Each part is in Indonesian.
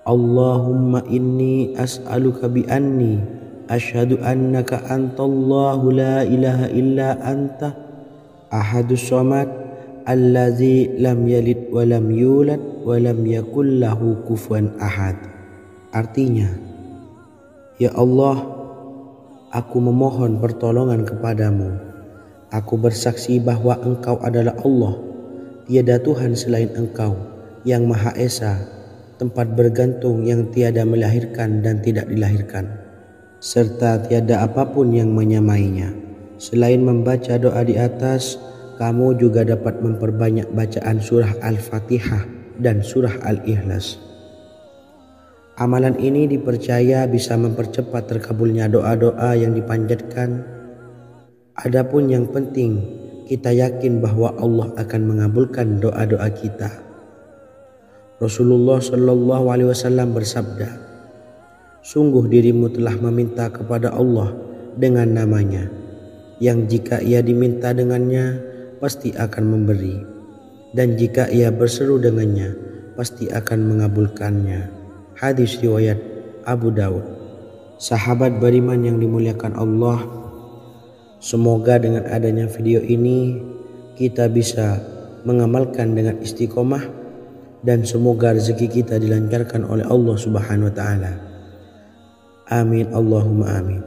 Allahumma inni as'aluka bi anni asyhadu annaka antallahu la ilaha illa anta ahadus samad allazi lam yalid wa lam yulad wa lam yakul lahu kufuwan ahad. Artinya, ya Allah, aku memohon pertolongan kepadamu. Aku bersaksi bahwa Engkau adalah Allah, tiada Tuhan selain Engkau, yang Maha Esa, tempat bergantung yang tiada melahirkan dan tidak dilahirkan, serta tiada apapun yang menyamainya. Selain membaca doa di atas, kamu juga dapat memperbanyak bacaan surah Al-Fatihah dan surah Al-Ikhlas. Amalan ini dipercaya bisa mempercepat terkabulnya doa-doa yang dipanjatkan. Adapun yang penting, kita yakin bahwa Allah akan mengabulkan doa-doa kita. Rasulullah Shallallahu Alaihi Wasallam bersabda, sungguh dirimu telah meminta kepada Allah dengan namanya, yang jika ia diminta dengannya, pasti akan memberi, dan jika ia berseru dengannya, pasti akan mengabulkannya. Hadis riwayat Abu Daud. Sahabat beriman yang dimuliakan Allah, semoga dengan adanya video ini kita bisa mengamalkan dengan istiqomah, dan semoga rezeki kita dilancarkan oleh Allah Subhanahu wa taala. Amin Allahumma amin.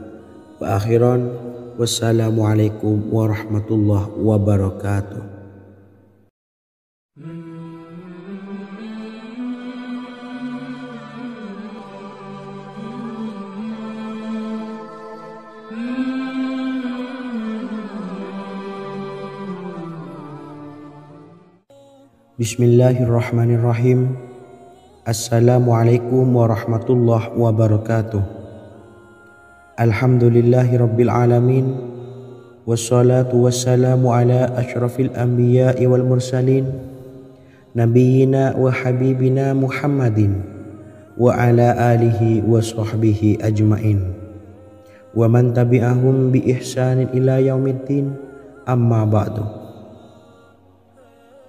Wa akhiran, wassalamualaikum warahmatullahi wabarakatuh. Bismillahirrahmanirrahim. Assalamualaikum warahmatullahi wabarakatuh. Alhamdulillahi rabbil alamin, wassalatu wassalamu ala asyrafil anbiya'i wal mursalin, nabiyyina wa habibina Muhammadin wa ala alihi wa sahbihi ajmain, wa man tabi'ahum bi ihsanin ila yaumiddin, amma ba'du.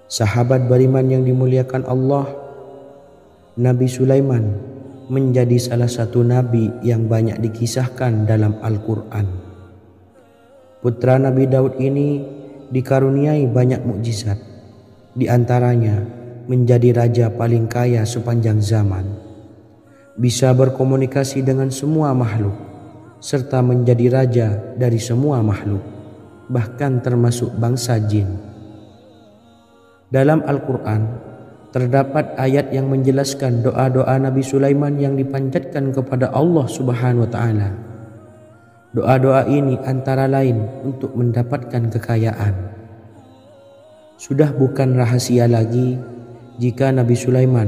Sahabat beriman yang dimuliakan Allah, Nabi Sulaiman menjadi salah satu nabi yang banyak dikisahkan dalam Al-Quran. Putra Nabi Daud ini dikaruniai banyak mukjizat, di antaranya menjadi raja paling kaya sepanjang zaman, bisa berkomunikasi dengan semua makhluk, serta menjadi raja dari semua makhluk, bahkan termasuk bangsa jin. Dalam Al-Quran terdapat ayat yang menjelaskan doa-doa Nabi Sulaiman yang dipanjatkan kepada Allah Subhanahu wa taala. Doa-doa ini antara lain untuk mendapatkan kekayaan. Sudah bukan rahasia lagi jika Nabi Sulaiman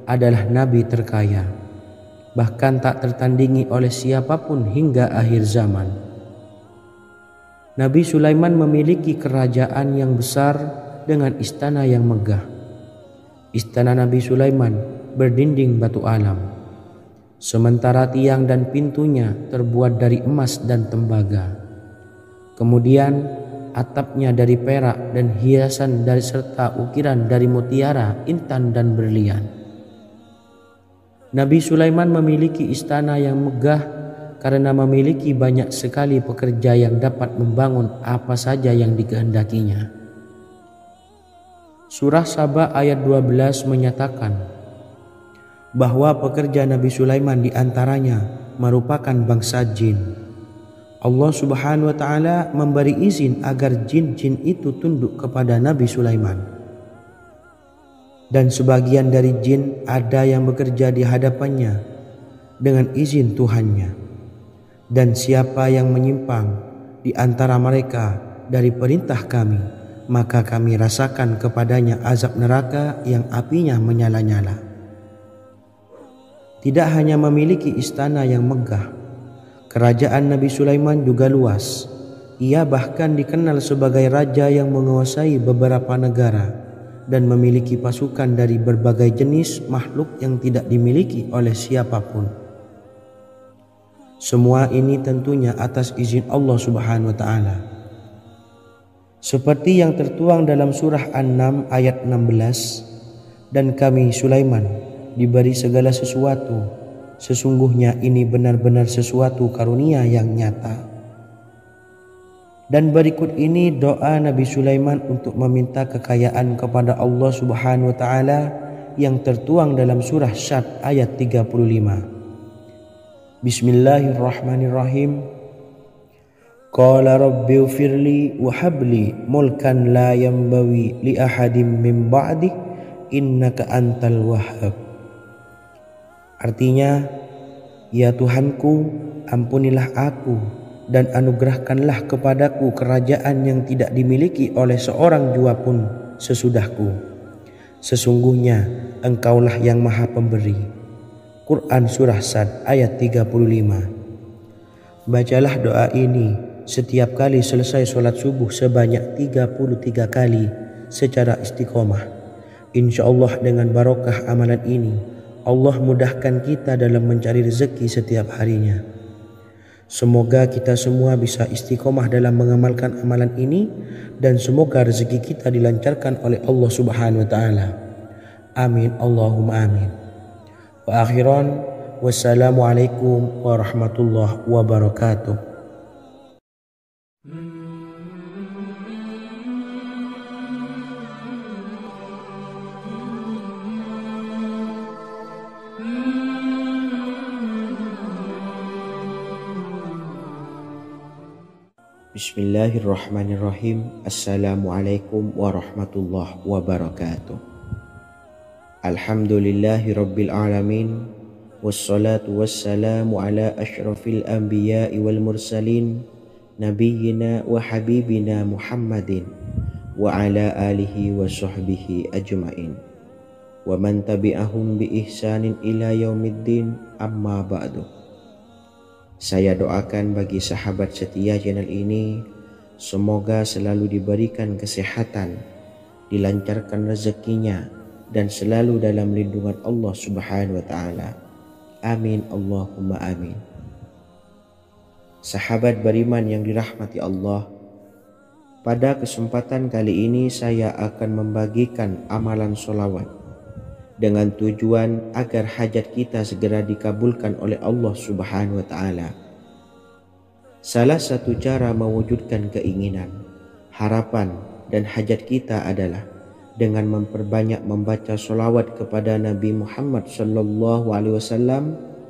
adalah nabi terkaya, bahkan tak tertandingi oleh siapapun hingga akhir zaman. Nabi Sulaiman memiliki kerajaan yang besar dengan istana yang megah. Istana Nabi Sulaiman berdinding batu alam, sementara tiang dan pintunya terbuat dari emas dan tembaga. Kemudian atapnya dari perak dan hiasan dari serta ukiran dari mutiara, intan dan berlian. Nabi Sulaiman memiliki istana yang megah karena memiliki banyak sekali pekerja yang dapat membangun apa saja yang dikehendakinya. Surah Saba ayat 12 menyatakan bahwa pekerja Nabi Sulaiman diantaranya merupakan bangsa jin. Allah Subhanahu wa taala memberi izin agar jin-jin itu tunduk kepada Nabi Sulaiman. Dan sebagian dari jin ada yang bekerja di hadapannya dengan izin Tuhannya. Dan siapa yang menyimpang di antara mereka dari perintah kami, maka kami rasakan kepadanya azab neraka yang apinya menyala-nyala. Tidak hanya memiliki istana yang megah, kerajaan Nabi Sulaiman juga luas. Ia bahkan dikenal sebagai raja yang menguasai beberapa negara dan memiliki pasukan dari berbagai jenis makhluk yang tidak dimiliki oleh siapapun. Semua ini tentunya atas izin Allah Subhanahu wa taala. Seperti yang tertuang dalam surah An-Naml ayat 16, dan kami Sulaiman diberi segala sesuatu. Sesungguhnya ini benar-benar sesuatu karunia yang nyata. Dan berikut ini doa Nabi Sulaiman untuk meminta kekayaan kepada Allah Subhanahu wa taala yang tertuang dalam surah Syad ayat 35. Bismillahirrahmanirrahim. Qala rabbi ufirli wa habli mulkan la yanbawi li ahadim min ba'di innaka antal wahhab. Artinya, ya Tuhanku, ampunilah aku dan anugerahkanlah kepadaku kerajaan yang tidak dimiliki oleh seorang jua pun sesudahku. Sesungguhnya Engkaulah yang Maha Pemberi. Quran Surah Sad ayat 35. Bacalah doa ini setiap kali selesai sholat subuh sebanyak 33 kali secara istiqomah. Insya Allah dengan barokah amalan ini, Allah mudahkan kita dalam mencari rezeki setiap harinya. Semoga kita semua bisa istiqomah dalam mengamalkan amalan ini dan semoga rezeki kita dilancarkan oleh Allah Subhanahu wa taala. Amin Allahumma amin. Wa akhiran wassalamualaikum warahmatullahi wabarakatuh. Bismillahirrahmanirrahim. Assalamualaikum warahmatullahi wabarakatuh. Alhamdulillahi rabbil alamin. Wassalatu wassalamu ala ashrafil anbiya'i wal mursalin nabiyyina wa habibina Muhammadin wa ala alihi wa sahbihi ajma'in wa man tabi'ahum bi ihsanin ila yaumiddin, amma ba'du. Saya doakan bagi sahabat setia channel ini, semoga selalu diberikan kesehatan, dilancarkan rezekinya, dan selalu dalam lindungan Allah Subhanahu wa taala. Amin Allahumma amin. Sahabat beriman yang dirahmati Allah, pada kesempatan kali ini saya akan membagikan amalan sholawat dengan tujuan agar hajat kita segera dikabulkan oleh Allah Subhanahu wa taala. Salah satu cara mewujudkan keinginan, harapan, dan hajat kita adalah dengan memperbanyak membaca sholawat kepada Nabi Muhammad SAW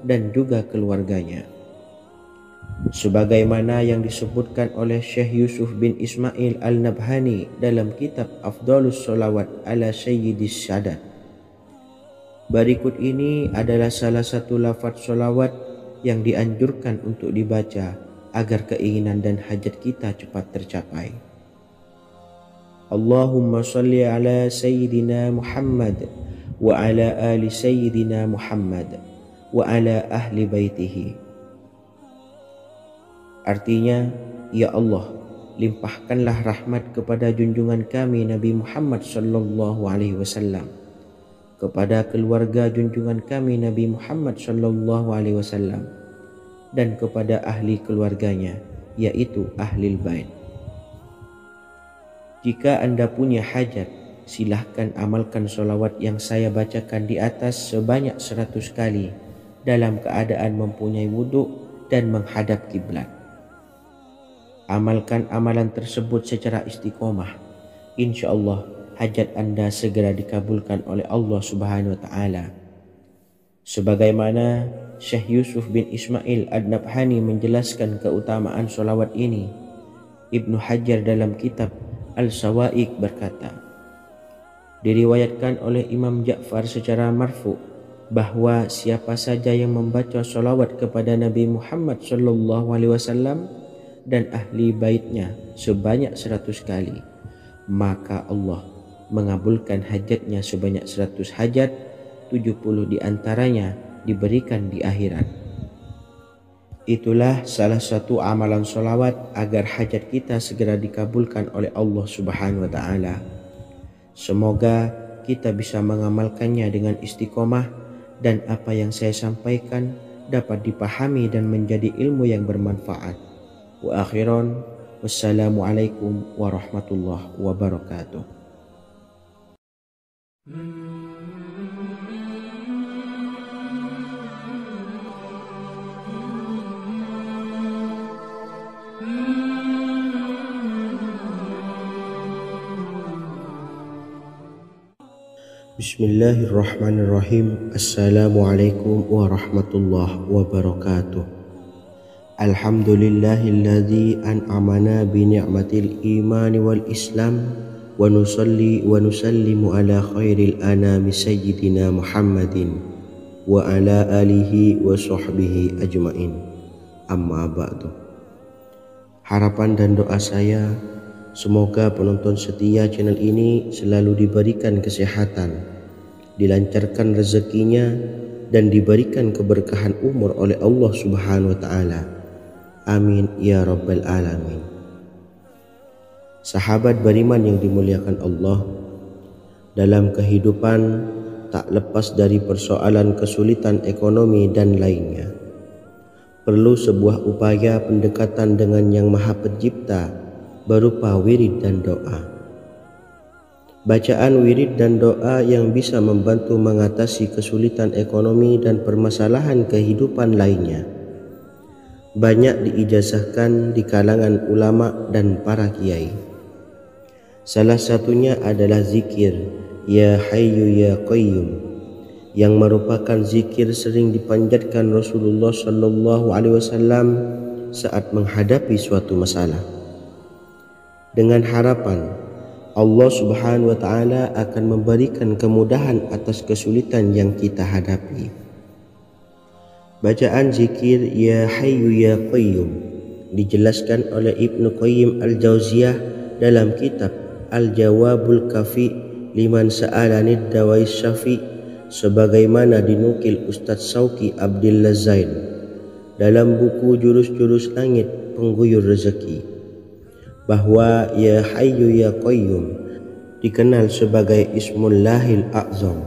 dan juga keluarganya. Sebagaimana yang disebutkan oleh Syekh Yusuf bin Ismail Al-Nabhani dalam kitab Afdhalus Sholawat ala Sayyidis Sadat. Berikut ini adalah salah satu lafaz sholawat yang dianjurkan untuk dibaca agar keinginan dan hajat kita cepat tercapai. Allahumma salli ala Sayyidina Muhammad wa ala ali Sayyidina Muhammad wa ala ahli baitihi. Artinya, ya Allah, limpahkanlah rahmat kepada junjungan kami Nabi Muhammad sallallahu alaihi wasallam, kepada keluarga junjungan kami Nabi Muhammad sallallahu alaihi wasallam, dan kepada ahli keluarganya, yaitu ahlil bait. Jika Anda punya hajat, silahkan amalkan sholawat yang saya bacakan di atas sebanyak 100 kali dalam keadaan mempunyai wudhu dan menghadap kiblat. Amalkan amalan tersebut secara istiqomah. Insya Allah hajat Anda segera dikabulkan oleh Allah Subhanahu wa taala. Sebagaimana Syekh Yusuf bin Ismail Ad-Nabhani menjelaskan keutamaan sholawat ini, Ibnu Hajar dalam kitab Al-Sawa'iq berkata, diriwayatkan oleh Imam Ja'far secara marfu bahwa siapa saja yang membaca sholawat kepada Nabi Muhammad SAW dan ahli baitnya sebanyak 100 kali, maka Allah mengabulkan hajatnya sebanyak 100 hajat, 70 diantaranya diberikan di akhirat. Itulah salah satu amalan sholawat agar hajat kita segera dikabulkan oleh Allah Subhanahu wa ta'ala. Semoga kita bisa mengamalkannya dengan istiqomah dan apa yang saya sampaikan dapat dipahami dan menjadi ilmu yang bermanfaat. Wa akhiran, wassalamualaikum warahmatullahi wabarakatuh. Bismillahirrahmanirrahim. Assalamualaikum warahmatullahi wabarakatuh. Alhamdulillahilladzi an'amana bi ni'matil imani wal islam wa nusalli wa nusallimu ala khairil anami sayyidina Muhammadin wa ala alihi wa sahbihi ajmain. Amma ba'du. Harapan dan doa saya, semoga penonton setia channel ini selalu diberikan kesehatan, dilancarkan rezekinya, dan diberikan keberkahan umur oleh Allah Subhanahu wa Ta'ala. Amin ya Rabbal Alamin. Sahabat beriman yang dimuliakan Allah, dalam kehidupan tak lepas dari persoalan kesulitan ekonomi dan lainnya. Perlu sebuah upaya pendekatan dengan Yang Maha Pencipta berupa wirid dan doa. Bacaan wirid dan doa yang bisa membantu mengatasi kesulitan ekonomi dan permasalahan kehidupan lainnya banyak diijazahkan di kalangan ulama dan para kiai. Salah satunya adalah zikir Ya Hayyu Ya Qayyum, yang merupakan zikir sering dipanjatkan Rasulullah SAW saat menghadapi suatu masalah, dengan harapan Allah Subhanahu wa Ta'ala akan memberikan kemudahan atas kesulitan yang kita hadapi. Bacaan zikir Ya Hayyu Ya Qayyum dijelaskan oleh Ibnu Qayyim Al-Jauziyah dalam kitab Al-Jawabul Kafi liman sa'alanid dawais syafi', sebagaimana dinukil Ustadz Sauki Abdillah Zain dalam buku Jurus-Jurus Langit Pengguyur Rezeki, bahwa Ya Hayyu Ya Qayyum dikenal sebagai Ismullahil A'zam.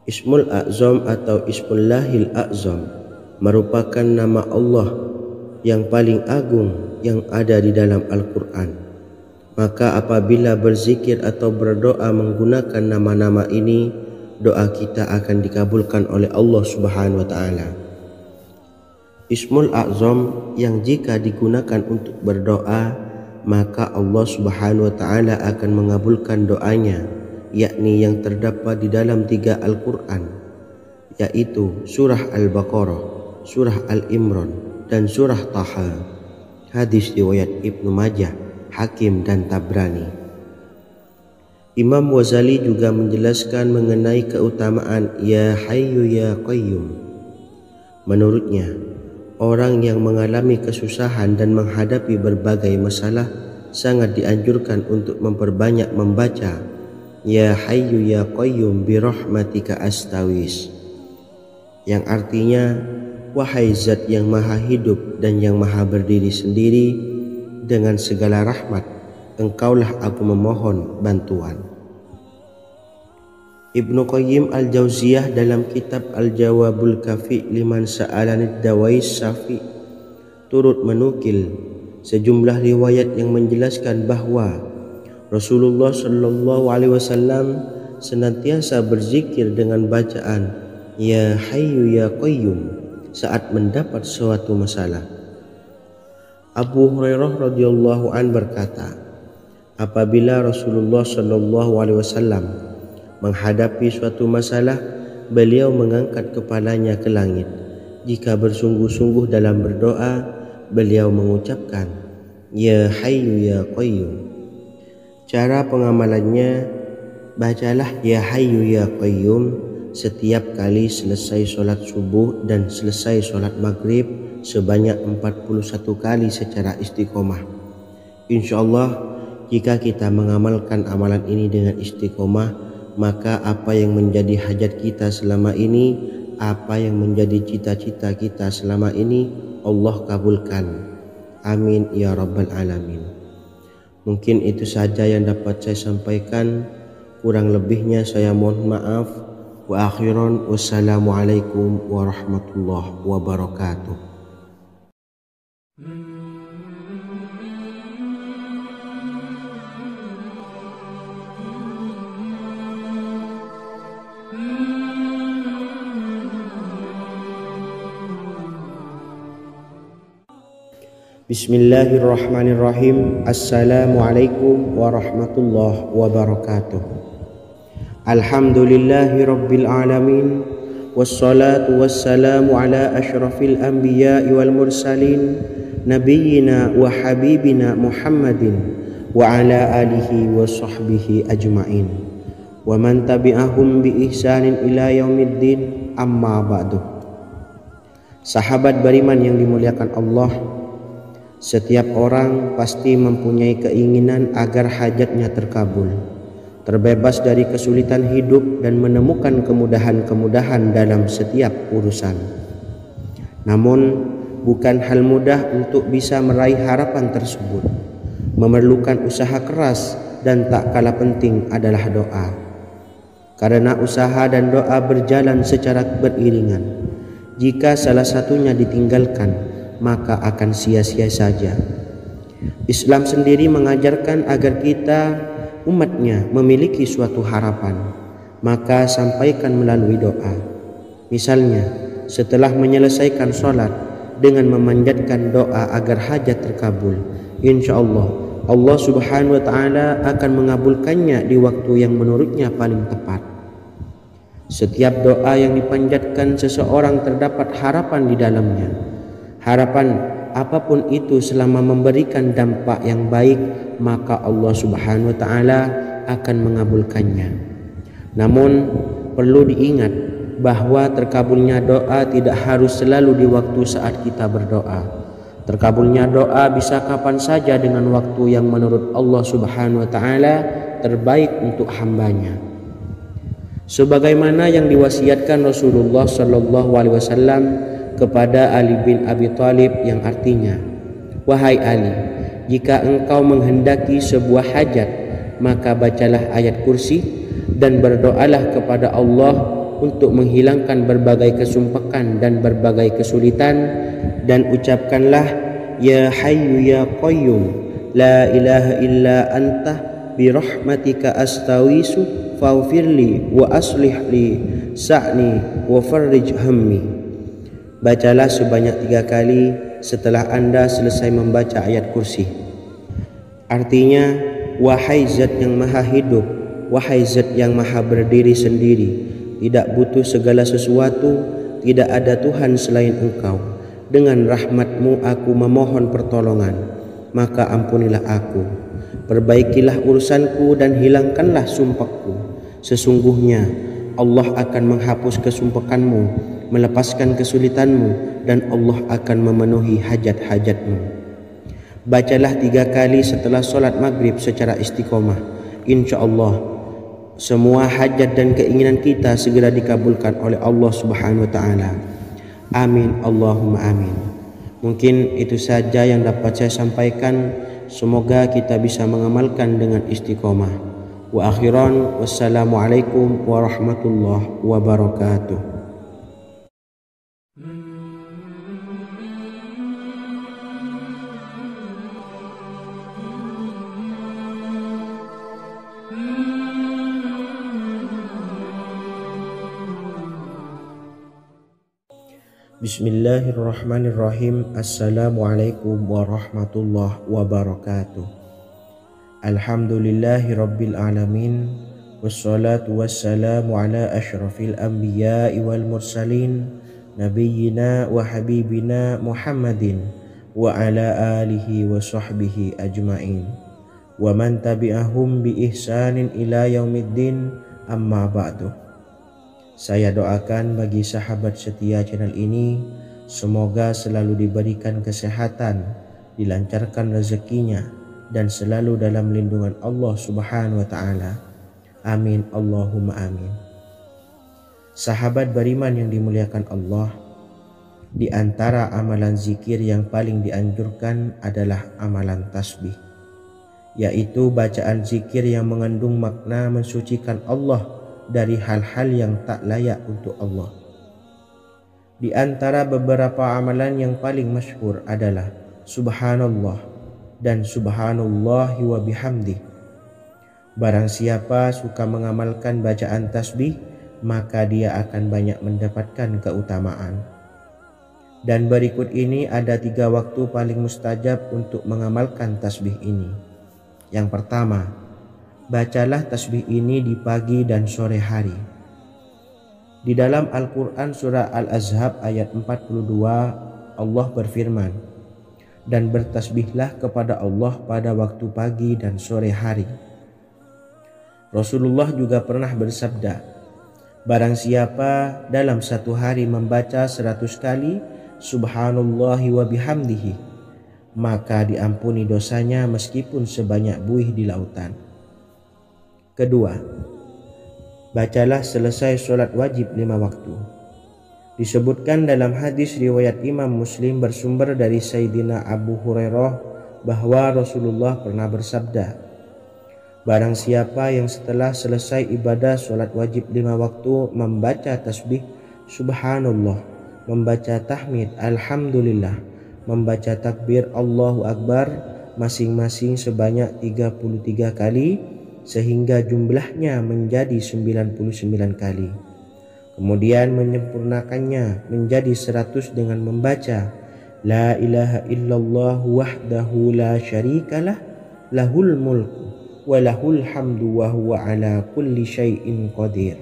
Ismul A'zam atau Ismullahil A'zam merupakan nama Allah yang paling agung yang ada di dalam Al-Quran. Maka apabila berzikir atau berdoa menggunakan nama-nama ini, doa kita akan dikabulkan oleh Allah Subhanahu wa Ta'ala. Ismul A'zam yang jika digunakan untuk berdoa, maka Allah Subhanahu wa Ta'ala akan mengabulkan doanya, yakni yang terdapat di dalam 3 Al-Quran, yaitu surah Al-Baqarah, surah Al-Imran, dan surah Taha. Hadis riwayat Ibnu Majah, Hakim, dan Tabrani. Imam Ghazali juga menjelaskan mengenai keutamaan Ya Hayyu Ya Qayyum. Menurutnya, orang yang mengalami kesusahan dan menghadapi berbagai masalah sangat dianjurkan untuk memperbanyak membaca Ya Hayyu Ya Qayyum bi rahmatika astawis, yang artinya, wahai zat yang maha hidup dan yang maha berdiri sendiri, dengan segala rahmat engkaulah aku memohon bantuan. Ibnu Qayyim Al-Jauziyah dalam kitab Al-Jawabul Kafi liman sa'alanid dawais syafi' turut menukil sejumlah riwayat yang menjelaskan bahwa Rasulullah SAW senantiasa berzikir dengan bacaan Ya Hayyu Ya Qayyum saat mendapat suatu masalah. Abu Hurairah radhiyallahu an berkata, apabila Rasulullah SAW menghadapi suatu masalah, beliau mengangkat kepalanya ke langit. Jika bersungguh-sungguh dalam berdoa, beliau mengucapkan Ya Hayyu Ya Qayyum. Cara pengamalannya, bacalah Ya Hayyu Ya Qayyum setiap kali selesai sholat subuh dan selesai sholat maghrib sebanyak 41 kali secara istiqomah. Insyaallah, jika kita mengamalkan amalan ini dengan istiqomah, maka apa yang menjadi hajat kita selama ini, apa yang menjadi cita-cita kita selama ini, Allah kabulkan. Amin ya Rabbal Alamin. Mungkin itu saja yang dapat saya sampaikan. Kurang lebihnya saya mohon maaf. Wa akhiran, wassalamualaikum warahmatullahi wabarakatuh. Bismillahirrahmanirrahim. Assalamualaikum warahmatullahi wabarakatuh. Alhamdulillahi rabbil alamin. Wassalatu wassalamu ala asyrafil anbiya'i wal mursalin nabiyyina wa habibina Muhammadin wa ala alihi wa sahbihi ajma'in wa man tabi'ahum bi ihsanin ila yaumiddin, amma ba'du. Sahabat beriman yang dimuliakan Allah, setiap orang pasti mempunyai keinginan agar hajatnya terkabul, terbebas dari kesulitan hidup dan menemukan kemudahan-kemudahan dalam setiap urusan. Namun bukan hal mudah untuk bisa meraih harapan tersebut. Memerlukan usaha keras dan tak kalah penting adalah doa. Karena usaha dan doa berjalan secara beriringan. Jika salah satunya ditinggalkan, maka akan sia-sia saja. Islam sendiri mengajarkan agar kita umatnya memiliki suatu harapan, maka sampaikan melalui doa. Misalnya, setelah menyelesaikan sholat dengan memanjatkan doa agar hajat terkabul, insya Allah subhanahu wa ta'ala akan mengabulkannya di waktu yang menurutnya paling tepat. Setiap doa yang dipanjatkan seseorang terdapat harapan di dalamnya. Harapan apapun itu selama memberikan dampak yang baik, maka Allah subhanahu wa ta'ala akan mengabulkannya. Namun perlu diingat bahwa terkabulnya doa tidak harus selalu di waktu saat kita berdoa. Terkabulnya doa bisa kapan saja dengan waktu yang menurut Allah subhanahu wa ta'ala terbaik untuk hambanya. Sebagaimana yang diwasiatkan Rasulullah sallallahu alaihi wasallam kepada Ali bin Abi Thalib, yang artinya, wahai Ali, jika engkau menghendaki sebuah hajat, maka bacalah ayat kursi dan berdoalah kepada Allah untuk menghilangkan berbagai kesumpakan dan berbagai kesulitan, dan ucapkanlah, ya hayyu ya qayyum la ilaha illa anta birahmatika astawisu faghfirli wa aslih li sa'ni wa farrij hammi. Bacalah sebanyak 3 kali setelah Anda selesai membaca ayat kursi. Artinya, wahai zat yang maha hidup, wahai zat yang maha berdiri sendiri, tidak butuh segala sesuatu, tidak ada Tuhan selain Engkau. Dengan rahmat-Mu aku memohon pertolongan, maka ampunilah aku. Perbaikilah urusanku dan hilangkanlah sumpahku. Sesungguhnya Allah akan menghapus kesumpahanmu, melepaskan kesulitanmu, dan Allah akan memenuhi hajat-hajatmu. Bacalah 3 kali setelah sholat maghrib secara istiqomah. Insya Allah semua hajat dan keinginan kita segera dikabulkan oleh Allah subhanahu wa ta'ala. Amin Allahumma amin. Mungkin itu saja yang dapat saya sampaikan. Semoga kita bisa mengamalkan dengan istiqomah. Wa akhiran, wassalamualaikum warahmatullahi wabarakatuh. Bismillahirrahmanirrahim. Assalamualaikum warahmatullahi wabarakatuh. Alhamdulillahi rabbil alamin. Wassalatu wassalamu ala asyrafil anbiya'i wal mursalin nabiyyina wa habibina Muhammadin wa ala alihi wa sahbihi ajma'in wa man tabi'ahum bi ihsanin ila yaumiddin, amma ba'du. Saya doakan bagi sahabat setia channel ini, semoga selalu diberikan kesehatan, dilancarkan rezekinya, dan selalu dalam lindungan Allah subhanahu wa ta'ala. Amin Allahumma amin. Sahabat beriman yang dimuliakan Allah, di antara amalan zikir yang paling dianjurkan adalah amalan tasbih, yaitu bacaan zikir yang mengandung makna mensucikan Allah dari hal-hal yang tak layak untuk Allah. Di antara beberapa amalan yang paling masyhur adalah subhanallah dan subhanallahi wa bihamdih. Barang siapa suka mengamalkan bacaan tasbih, maka dia akan banyak mendapatkan keutamaan. Dan berikut ini ada 3 waktu paling mustajab untuk mengamalkan tasbih ini. Yang pertama, bacalah tasbih ini di pagi dan sore hari. Di dalam Al-Quran surah Al-Ahzab ayat 42 Allah berfirman, dan bertasbihlah kepada Allah pada waktu pagi dan sore hari. Rasulullah juga pernah bersabda, barang siapa dalam satu hari membaca 100 kali Subhanallahi wa bihamdihi, maka diampuni dosanya meskipun sebanyak buih di lautan. Kedua, bacalah selesai sholat wajib 5 waktu. Disebutkan dalam hadis riwayat Imam Muslim bersumber dari Sayyidina Abu Hurairah bahwa Rasulullah pernah bersabda, barang siapa yang setelah selesai ibadah sholat wajib 5 waktu membaca tasbih Subhanallah, membaca tahmid Alhamdulillah, membaca takbir Allahu Akbar masing-masing sebanyak 33 kali sehingga jumlahnya menjadi 99 kali. Kemudian menyempurnakannya menjadi 100 dengan membaca La ilaha illallah wahdahu la syarikalah lahul mulku wa lahul hamdu wa huwa ala kulli syai'in qadir.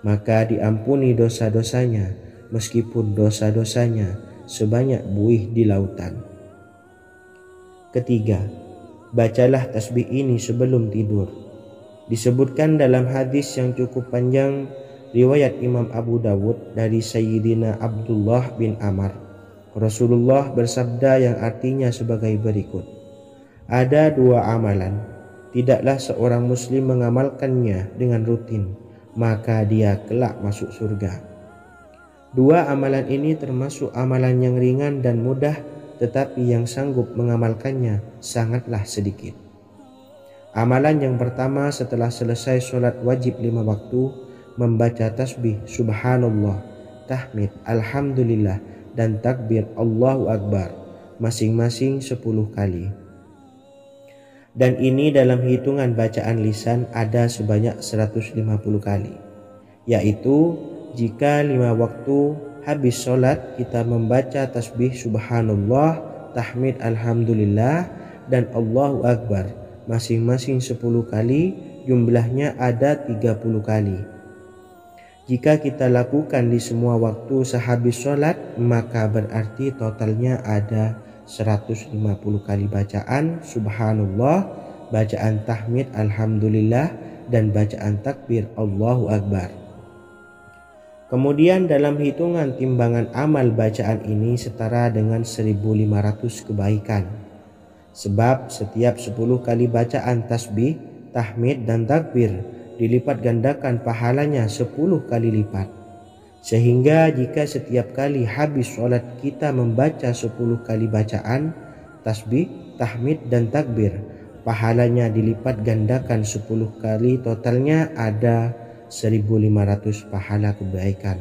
Maka diampuni dosa-dosanya meskipun dosa-dosanya sebanyak buih di lautan. Ketiga, bacalah tasbih ini sebelum tidur. Disebutkan dalam hadis yang cukup panjang riwayat Imam Abu Dawud dari Sayyidina Abdullah bin Amr, Rasulullah bersabda yang artinya sebagai berikut, ada 2 amalan, tidaklah seorang muslim mengamalkannya dengan rutin, maka dia kelak masuk surga. 2 amalan ini termasuk amalan yang ringan dan mudah, tetapi yang sanggup mengamalkannya sangatlah sedikit. Amalan yang pertama setelah selesai sholat wajib 5 waktu, membaca tasbih Subhanallah, tahmid Alhamdulillah, dan takbir Allahu Akbar masing-masing 10 kali. Dan ini dalam hitungan bacaan lisan ada sebanyak 150 kali, yaitu jika 5 waktu habis sholat kita membaca tasbih Subhanallah, tahmid Alhamdulillah, dan Allahu Akbar masing-masing 10 kali, jumlahnya ada 30 kali. Jika kita lakukan di semua waktu sehabis sholat, maka berarti totalnya ada 150 kali bacaan Subhanallah, bacaan tahmid Alhamdulillah, dan bacaan takbir Allahu Akbar. Kemudian dalam hitungan timbangan amal bacaan ini setara dengan 1500 kebaikan. Sebab setiap 10 kali bacaan tasbih, tahmid, dan takbir dilipat gandakan pahalanya 10 kali lipat. Sehingga jika setiap kali habis sholat kita membaca 10 kali bacaan tasbih, tahmid, dan takbir, pahalanya dilipat gandakan 10 kali, totalnya ada 1500 pahala kebaikan.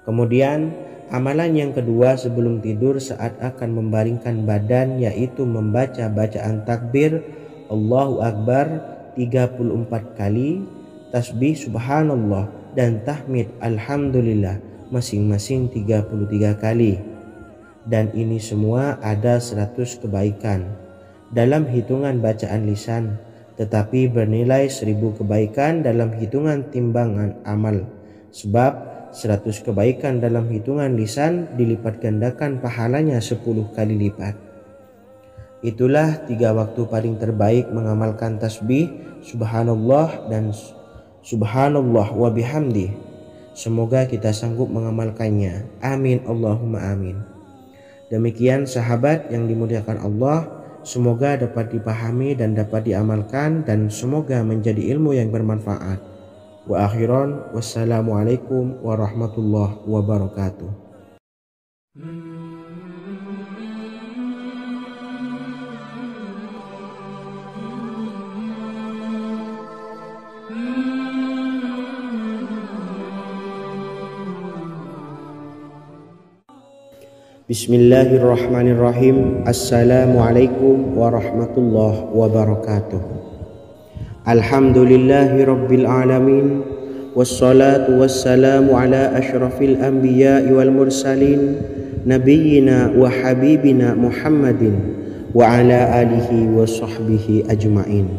Kemudian amalan yang kedua sebelum tidur saat akan membaringkan badan, yaitu membaca bacaan takbir Allahu Akbar 34 kali, tasbih Subhanallah, dan tahmid Alhamdulillah masing-masing 33 kali. Dan ini semua ada 100 kebaikan dalam hitungan bacaan lisan, tetapi bernilai 1000 kebaikan dalam hitungan timbangan amal. Sebab 100 kebaikan dalam hitungan lisan dilipat gandakan pahalanya 10 kali lipat. Itulah 3 waktu paling terbaik mengamalkan tasbih Subhanallah dan Subhanallah wa bihamdi. Semoga kita sanggup mengamalkannya. Amin Allahumma amin. Demikian sahabat yang dimuliakan Allah, semoga dapat dipahami dan dapat diamalkan, dan semoga menjadi ilmu yang bermanfaat. Wa akhiran, wassalamualaikum warahmatullahi wabarakatuh. Bismillahirrahmanirrahim. Assalamualaikum warahmatullahi wabarakatuh. Alhamdulillahi rabbil alamin, wassalatu wassalamu ala ashrafil anbiya'i wal mursalin, nabiyyina wa habibina Muhammadin wa ala alihi wa sahbihi ajma'in.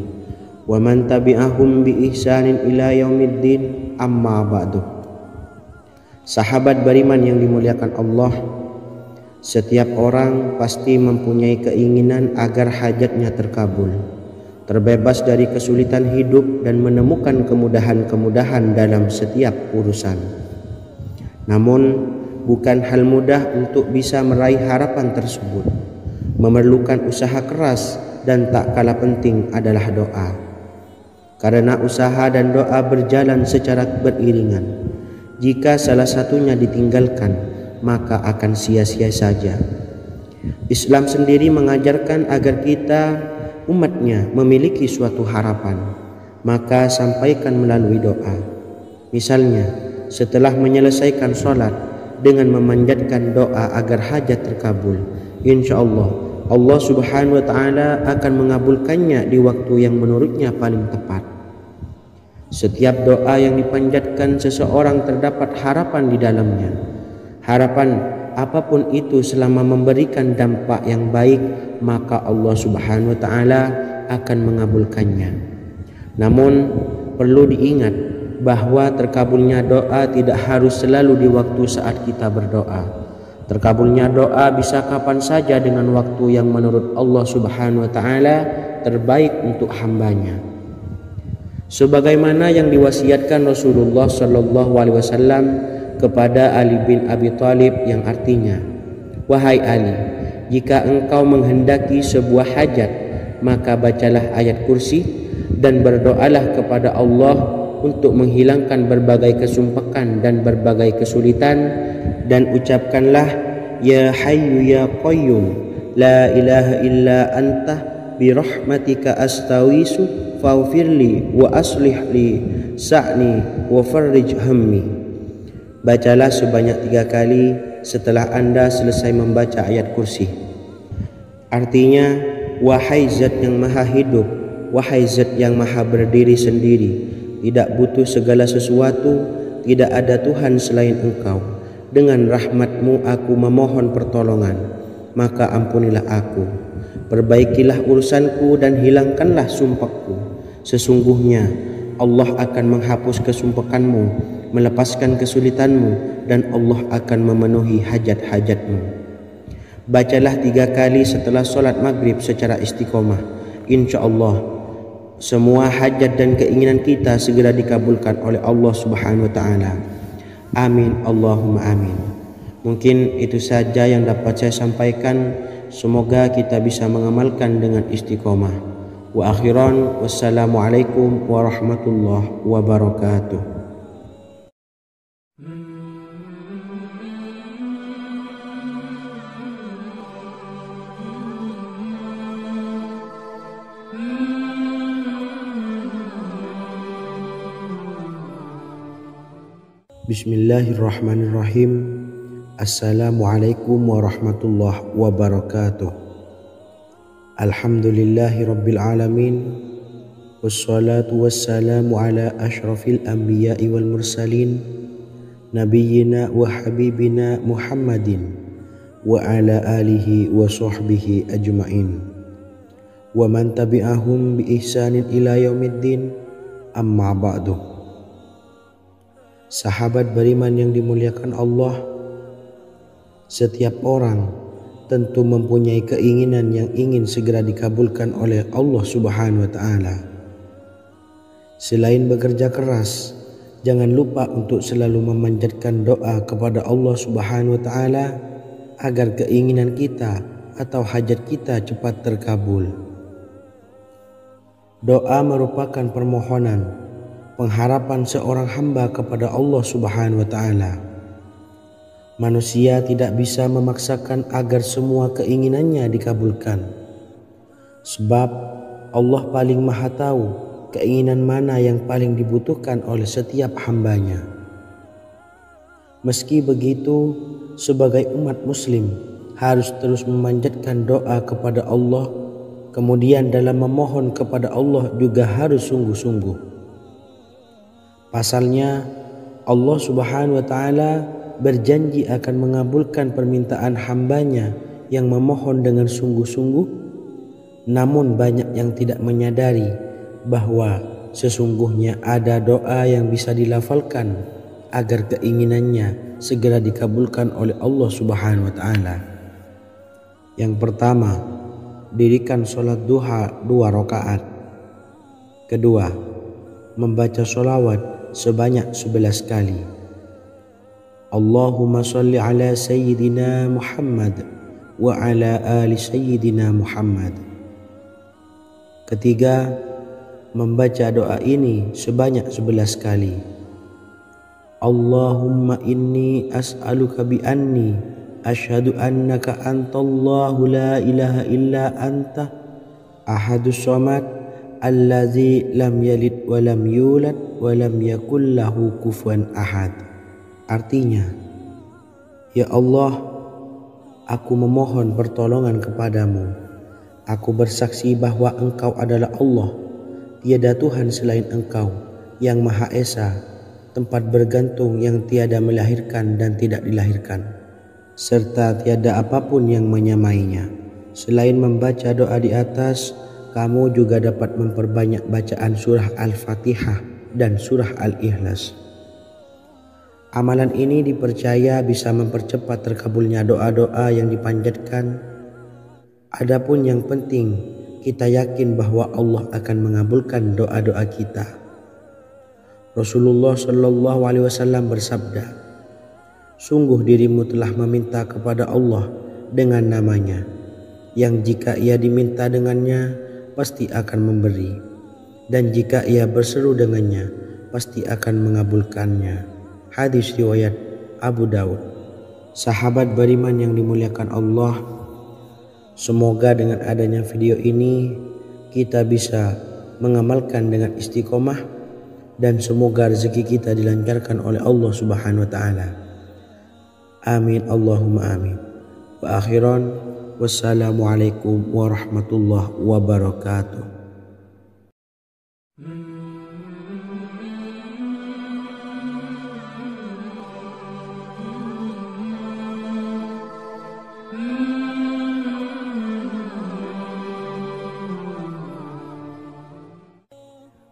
wa man tabi'ahum bi ihsanin ila yaumiddin, amma ba'du. Sahabat beriman yang dimuliakan Allah, setiap orang pasti mempunyai keinginan agar hajatnya terkabul, terbebas dari kesulitan hidup dan menemukan kemudahan-kemudahan dalam setiap urusan. Namun bukan hal mudah untuk bisa meraih harapan tersebut. Memerlukan usaha keras dan tak kalah penting adalah doa. Karena usaha dan doa berjalan secara beriringan. Jika salah satunya ditinggalkan, maka akan sia-sia saja. Islam sendiri mengajarkan agar kita umatnya memiliki suatu harapan, maka sampaikan melalui doa. Misalnya, setelah menyelesaikan sholat dengan memanjatkan doa agar hajat terkabul, insya Allah Subhanahu wa Ta'ala akan mengabulkannya di waktu yang menurutnya paling tepat. Setiap doa yang dipanjatkan seseorang terdapat harapan di dalamnya. Harapan apapun itu selama memberikan dampak yang baik, maka Allah Subhanahu wa Ta'ala akan mengabulkannya. Namun perlu diingat bahwa terkabulnya doa tidak harus selalu di waktu saat kita berdoa. Terkabulnya doa bisa kapan saja dengan waktu yang menurut Allah Subhanahu wa Ta'ala terbaik untuk hambanya. Sebagaimana yang diwasiatkan Rasulullah Shallallahu Alaihi Wasallam kepada Ali bin Abi Thalib, yang artinya, wahai Ali, jika engkau menghendaki sebuah hajat, maka bacalah ayat kursi dan berdoalah kepada Allah untuk menghilangkan berbagai kesumpekan dan berbagai kesulitan, dan ucapkanlah, ya hayyu ya qayyum la ilaha illa anta birahmatika astawisu faghfirli wa aslih li sa'ni wa farrij hammi. Bacalah sebanyak 3 kali setelah Anda selesai membaca ayat kursi. Artinya, wahai zat yang maha hidup, wahai zat yang maha berdiri sendiri, tidak butuh segala sesuatu, tidak ada Tuhan selain Engkau. Dengan rahmat-Mu aku memohon pertolongan, maka ampunilah aku. Perbaikilah urusanku dan hilangkanlah sumpahku. Sesungguhnya Allah akan menghapus kesumpekanmu, melepaskan kesulitanmu, dan Allah akan memenuhi hajat-hajatmu. Bacalah 3 kali setelah sholat maghrib secara istiqomah. Insya Allah semua hajat dan keinginan kita segera dikabulkan oleh Allah Subhanahu wa Ta'ala. Amin Allahumma amin. Mungkin itu saja yang dapat saya sampaikan. Semoga kita bisa mengamalkan dengan istiqomah. Wa akhiran, wassalamualaikum warahmatullahi wabarakatuh. Bismillahirrahmanirrahim. Assalamualaikum warahmatullahi wabarakatuh. Alhamdulillahi rabbil alamin, wassalatu wassalamu ala ashrafil anbiya'i wal mursalin, nabiyyina wa habibina Muhammadin wa ala alihi wa sahbihi ajma'in, wa man tabi'ahum bi ihsanin ila yaumiddin, amma ba'du. Sahabat beriman yang dimuliakan Allah, setiap orang tentu mempunyai keinginan yang ingin segera dikabulkan oleh Allah Subhanahu wa Ta'ala. Selain bekerja keras, jangan lupa untuk selalu memanjatkan doa kepada Allah Subhanahu wa Ta'ala agar keinginan kita atau hajat kita cepat terkabul. Doa merupakan permohonan, pengharapan seorang hamba kepada Allah Subhanahu wa Ta'ala. Manusia tidak bisa memaksakan agar semua keinginannya dikabulkan, sebab Allah paling maha tahu keinginan mana yang paling dibutuhkan oleh setiap hambanya. Meski begitu, sebagai umat muslim harus terus memanjatkan doa kepada Allah, kemudian dalam memohon kepada Allah juga harus sungguh-sungguh. Pasalnya, Allah Subhanahu wa Ta'ala berjanji akan mengabulkan permintaan hambanya yang memohon dengan sungguh-sungguh. Namun banyak yang tidak menyadari bahwa sesungguhnya ada doa yang bisa dilafalkan agar keinginannya segera dikabulkan oleh Allah Subhanahu wa taala. Yang pertama, dirikan sholat duha 2 rakaat. Kedua, membaca sholawat sebanyak 11 kali. Allahumma sholli ala sayyidina Muhammad wa ala ali sayyidina Muhammad. Ketiga, membaca doa ini sebanyak 11 kali. Allahumma inni as'aluka bi anni asyhadu annaka antallahu la ilaha illa anta ahadus somad allazi lam yalid wa lam yulad wa lam yakul lahu kufuwan ahad. Artinya, ya Allah, aku memohon pertolongan kepadamu. Aku bersaksi bahwa Engkau adalah Allah, tiada Tuhan selain Engkau yang Maha Esa, tempat bergantung yang tiada melahirkan dan tidak dilahirkan, serta tiada apapun yang menyamainya. Selain membaca doa di atas, kamu juga dapat memperbanyak bacaan surah Al-Fatihah dan surah Al-Ikhlas. Amalan ini dipercaya bisa mempercepat terkabulnya doa-doa yang dipanjatkan. Adapun yang penting, kita yakin bahwa Allah akan mengabulkan doa-doa kita. Rasulullah Shallallahu Alaihi Wasallam bersabda, sungguh dirimu telah meminta kepada Allah dengan namanya, yang jika ia diminta dengannya, pasti akan memberi, dan jika ia berseru dengannya, pasti akan mengabulkannya. Hadis riwayat Abu Daud. Sahabat beriman yang dimuliakan Allah, semoga dengan adanya video ini kita bisa mengamalkan dengan istiqomah, dan semoga rezeki kita dilancarkan oleh Allah Subhanahu wa taala. Amin Allahumma amin. Wa akhiran, wassalamualaikum warahmatullahi wabarakatuh.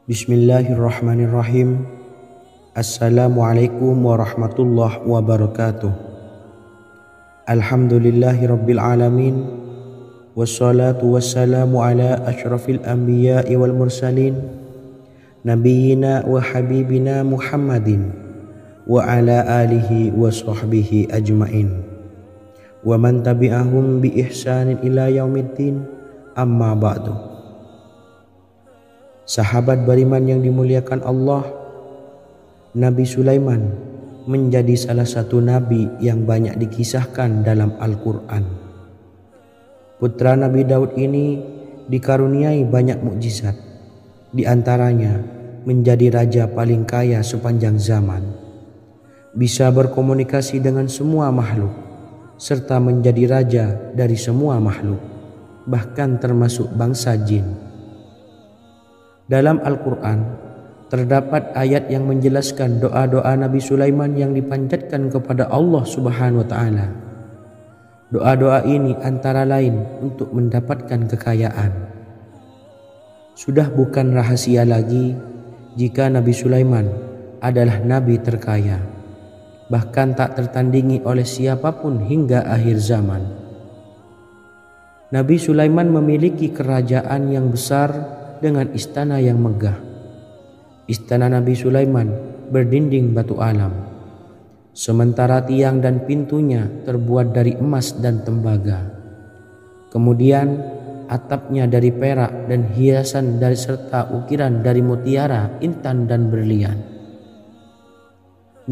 Bismillahirrahmanirrahim. Assalamualaikum warahmatullahi wabarakatuh. Alhamdulillahi rabbil alamin. Wassalatu wassalamu ala asyrafil anbiya'i wal mursalin, nabiyyina wa habibina Muhammadin wa ala alihi wa sahbihi ajmain, wa man tabi'ahum bi ihsanin ila yaumiddin, amma ba'du. Sahabat beriman yang dimuliakan Allah, Nabi Sulaiman menjadi salah satu nabi yang banyak dikisahkan dalam Al-Quran. Putra Nabi Daud ini dikaruniai banyak mukjizat, di antaranya menjadi raja paling kaya sepanjang zaman, bisa berkomunikasi dengan semua makhluk, serta menjadi raja dari semua makhluk, bahkan termasuk bangsa jin. Dalam Al-Quran terdapat ayat yang menjelaskan doa-doa Nabi Sulaiman yang dipanjatkan kepada Allah Subhanahu wa taala. Doa-doa ini antara lain untuk mendapatkan kekayaan. Sudah bukan rahasia lagi jika Nabi Sulaiman adalah nabi terkaya, bahkan tak tertandingi oleh siapapun hingga akhir zaman. Nabi Sulaiman memiliki kerajaan yang besar dengan istana yang megah. Istana Nabi Sulaiman berdinding batu alam, sementara tiang dan pintunya terbuat dari emas dan tembaga. Kemudian atapnya dari perak dan hiasan dari serta ukiran dari mutiara, intan dan berlian.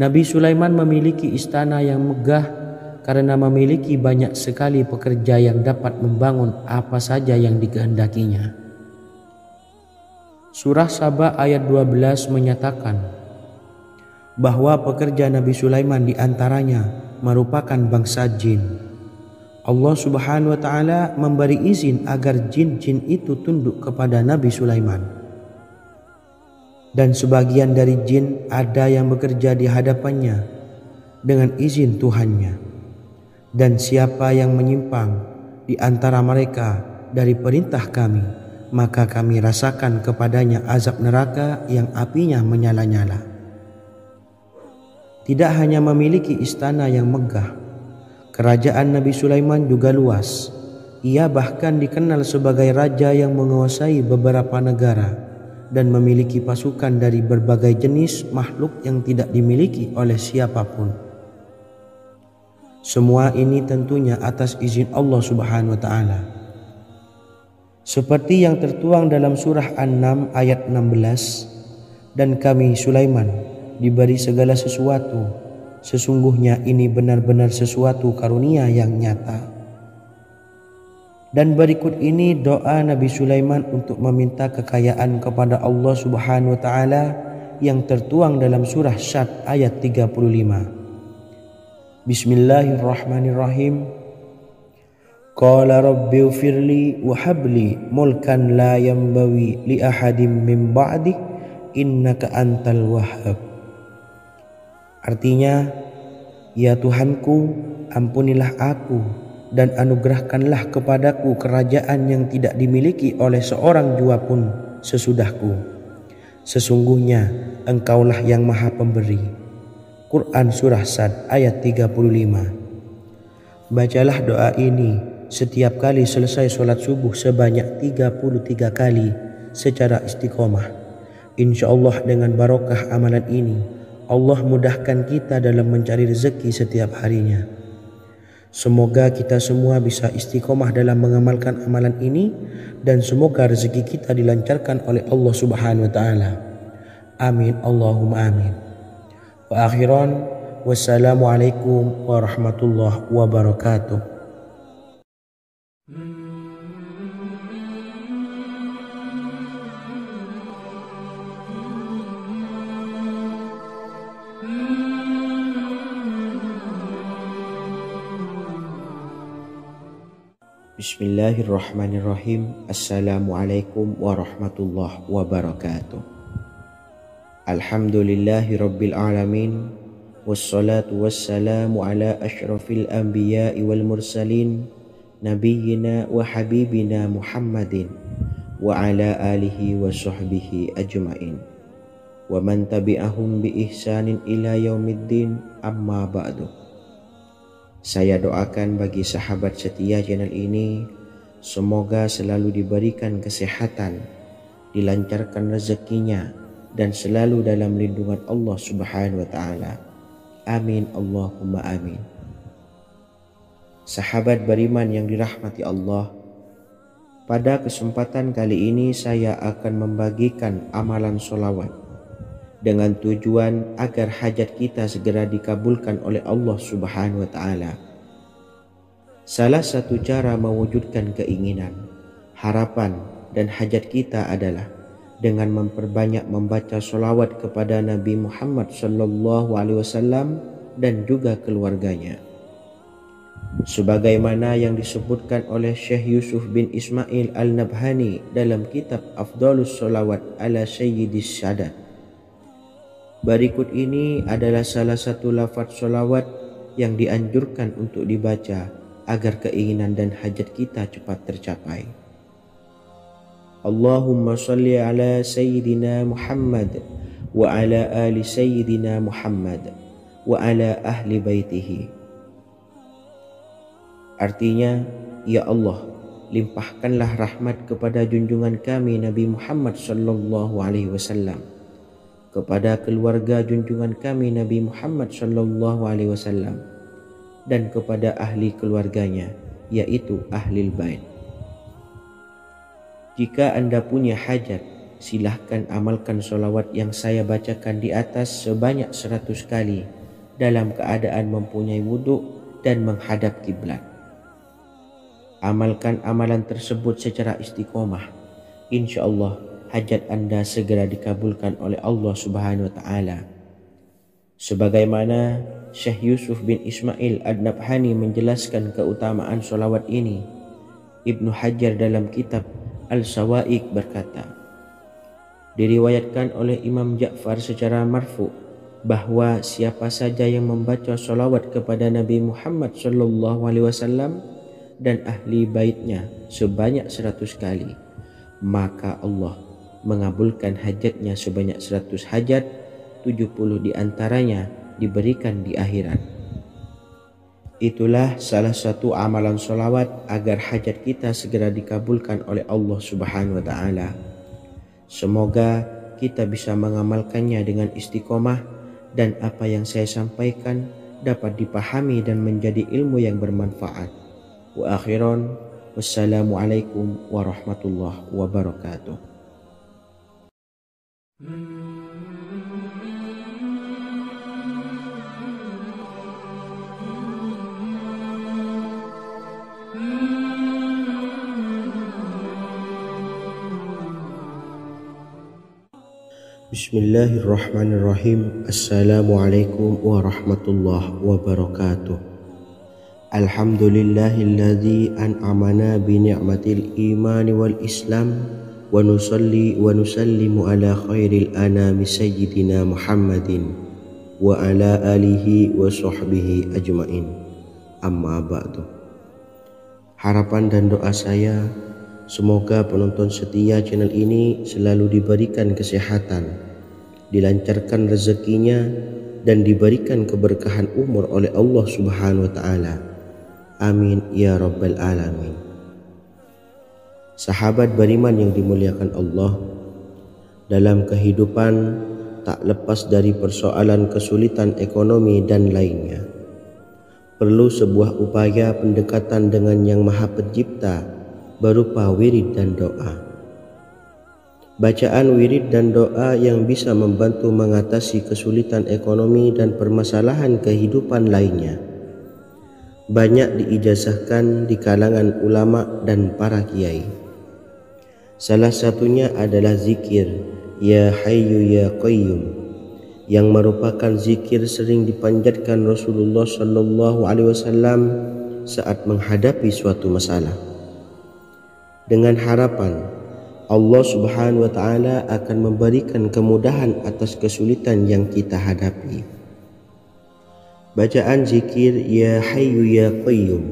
Nabi Sulaiman memiliki istana yang megah karena memiliki banyak sekali pekerja yang dapat membangun apa saja yang dikehendakinya. Surah Saba ayat 12 menyatakan bahwa pekerja Nabi Sulaiman diantaranya merupakan bangsa jin. Allah Subhanahu wa taala memberi izin agar jin-jin itu tunduk kepada Nabi Sulaiman. Dan sebagian dari jin ada yang bekerja di hadapannya dengan izin Tuhannya. Dan siapa yang menyimpang di antara mereka dari perintah kami, maka kami rasakan kepadanya azab neraka yang apinya menyala-nyala. Tidak hanya memiliki istana yang megah, kerajaan Nabi Sulaiman juga luas. Ia bahkan dikenal sebagai raja yang menguasai beberapa negara dan memiliki pasukan dari berbagai jenis makhluk yang tidak dimiliki oleh siapapun. Semua ini tentunya atas izin Allah Subhanahu wa Ta'ala. Seperti yang tertuang dalam surah An-Naml ayat 16, dan kami Sulaiman diberi segala sesuatu, sesungguhnya ini benar-benar sesuatu karunia yang nyata. Dan berikut ini doa Nabi Sulaiman untuk meminta kekayaan kepada Allah Subhanahu wa Ta'ala yang tertuang dalam surah Syad ayat 35. Bismillahirrahmanirrahim. Qala rabbighfirli wa habli mulkan la yanbawi li ahadim min ba'di innaka antal wahhab. Artinya, ya Tuhanku, ampunilah aku dan anugerahkanlah kepadaku kerajaan yang tidak dimiliki oleh seorang jua pun sesudahku. Sesungguhnya Engkaulah yang Maha Pemberi. Quran Surah Sad ayat 35. Bacalah doa ini setiap kali selesai sholat subuh sebanyak 33 kali secara istiqomah. Insya Allah dengan barokah amalan ini, Allah mudahkan kita dalam mencari rezeki setiap harinya. Semoga kita semua bisa istiqomah dalam mengamalkan amalan ini dan semoga rezeki kita dilancarkan oleh Allah Subhanahu wa Ta'ala. Amin Allahumma amin. Wa akhiran, wassalamualaikum warahmatullahi wabarakatuh. Bismillahirrahmanirrahim. Assalamualaikum warahmatullahi wabarakatuh. Alhamdulillahi rabbil alamin. Wassalatu wassalamu ala ashrafil anbiya'i wal mursalin, nabiyyina wa habibina Muhammadin wa ala alihi wa sahbihi ajma'in wa man tabi'ahum bi ihsanin ila yaumiddin, amma ba'du. Saya doakan bagi sahabat setia channel ini, semoga selalu diberikan kesehatan, dilancarkan rezekinya, dan selalu dalam lindungan Allah Subhanahu wa Ta'ala. Amin Allahumma amin. Sahabat beriman yang dirahmati Allah, pada kesempatan kali ini saya akan membagikan amalan sholawat dengan tujuan agar hajat kita segera dikabulkan oleh Allah Subhanahu wa Ta'ala. Salah satu cara mewujudkan keinginan, harapan, dan hajat kita adalah dengan memperbanyak membaca sholawat kepada Nabi Muhammad SAW dan juga keluarganya. Sebagaimana yang disebutkan oleh Syekh Yusuf bin Ismail Al-Nabhani dalam kitab Afdhalus Sholawat ala Sayyidis Sadat. Berikut ini adalah salah satu lafaz sholawat yang dianjurkan untuk dibaca agar keinginan dan hajat kita cepat tercapai. Allahumma salli ala Sayyidina Muhammad wa ala ali Sayyidina Muhammad wa ala ahli baitihi. Artinya, ya Allah, limpahkanlah rahmat kepada junjungan kami Nabi Muhammad SAW, kepada keluarga junjungan kami Nabi Muhammad SAW, dan kepada ahli keluarganya, yaitu ahlil bait. Jika Anda punya hajat, silahkan amalkan sholawat yang saya bacakan di atas sebanyak 100 kali dalam keadaan mempunyai wudhu dan menghadap kiblat. Amalkan amalan tersebut secara istiqomah. Insya Allah hajat Anda segera dikabulkan oleh Allah Subhanahu wa Ta'ala. Sebagaimana Syekh Yusuf bin Ismail Ad-Nabhani menjelaskan keutamaan sholawat ini, Ibnu Hajar dalam kitab Al-Sawa'iq berkata, diriwayatkan oleh Imam Ja'far secara marfu bahwa siapa saja yang membaca sholawat kepada Nabi Muhammad SAW dan ahli baitnya sebanyak 100 kali, maka Allah mengabulkan hajatnya sebanyak 100 hajat, 70 diantaranya diberikan di akhirat. Itulah salah satu amalan sholawat agar hajat kita segera dikabulkan oleh Allah Subhanahu wa Ta'ala. Semoga kita bisa mengamalkannya dengan istiqomah dan apa yang saya sampaikan dapat dipahami dan menjadi ilmu yang bermanfaat. Wa akhiran, wassalamualaikum warahmatullahi wabarakatuh. Bismillahirrahmanirrahim. Assalamualaikum warahmatullahi wabarakatuh. Alhamdulillahilladzi an'amana bi ni'matil imani wal islam wa nusalli wa nusallimu ala khairil anami sayyidina Muhammadin wa ala alihi wa sahbihi ajmain. Amma ba'du. Harapan dan doa saya, semoga penonton setia channel ini selalu diberikan kesehatan, dilancarkan rezekinya, dan diberikan keberkahan umur oleh Allah Subhanahu wa Ta'ala. Amin ya rabbal alamin. Sahabat beriman yang dimuliakan Allah, dalam kehidupan tak lepas dari persoalan kesulitan ekonomi dan lainnya. Perlu sebuah upaya pendekatan dengan Yang Maha Pencipta berupa wirid dan doa. Bacaan wirid dan doa yang bisa membantu mengatasi kesulitan ekonomi dan permasalahan kehidupan lainnya banyak diijazahkan di kalangan ulama dan para kiai. Salah satunya adalah zikir Ya Hayyu Ya Qayyum, yang merupakan zikir sering dipanjatkan Rasulullah SAW saat menghadapi suatu masalah, dengan harapan Allah Subhanahu wa Ta'ala akan memberikan kemudahan atas kesulitan yang kita hadapi. Bacaan zikir Ya Hayyu Ya Qayyum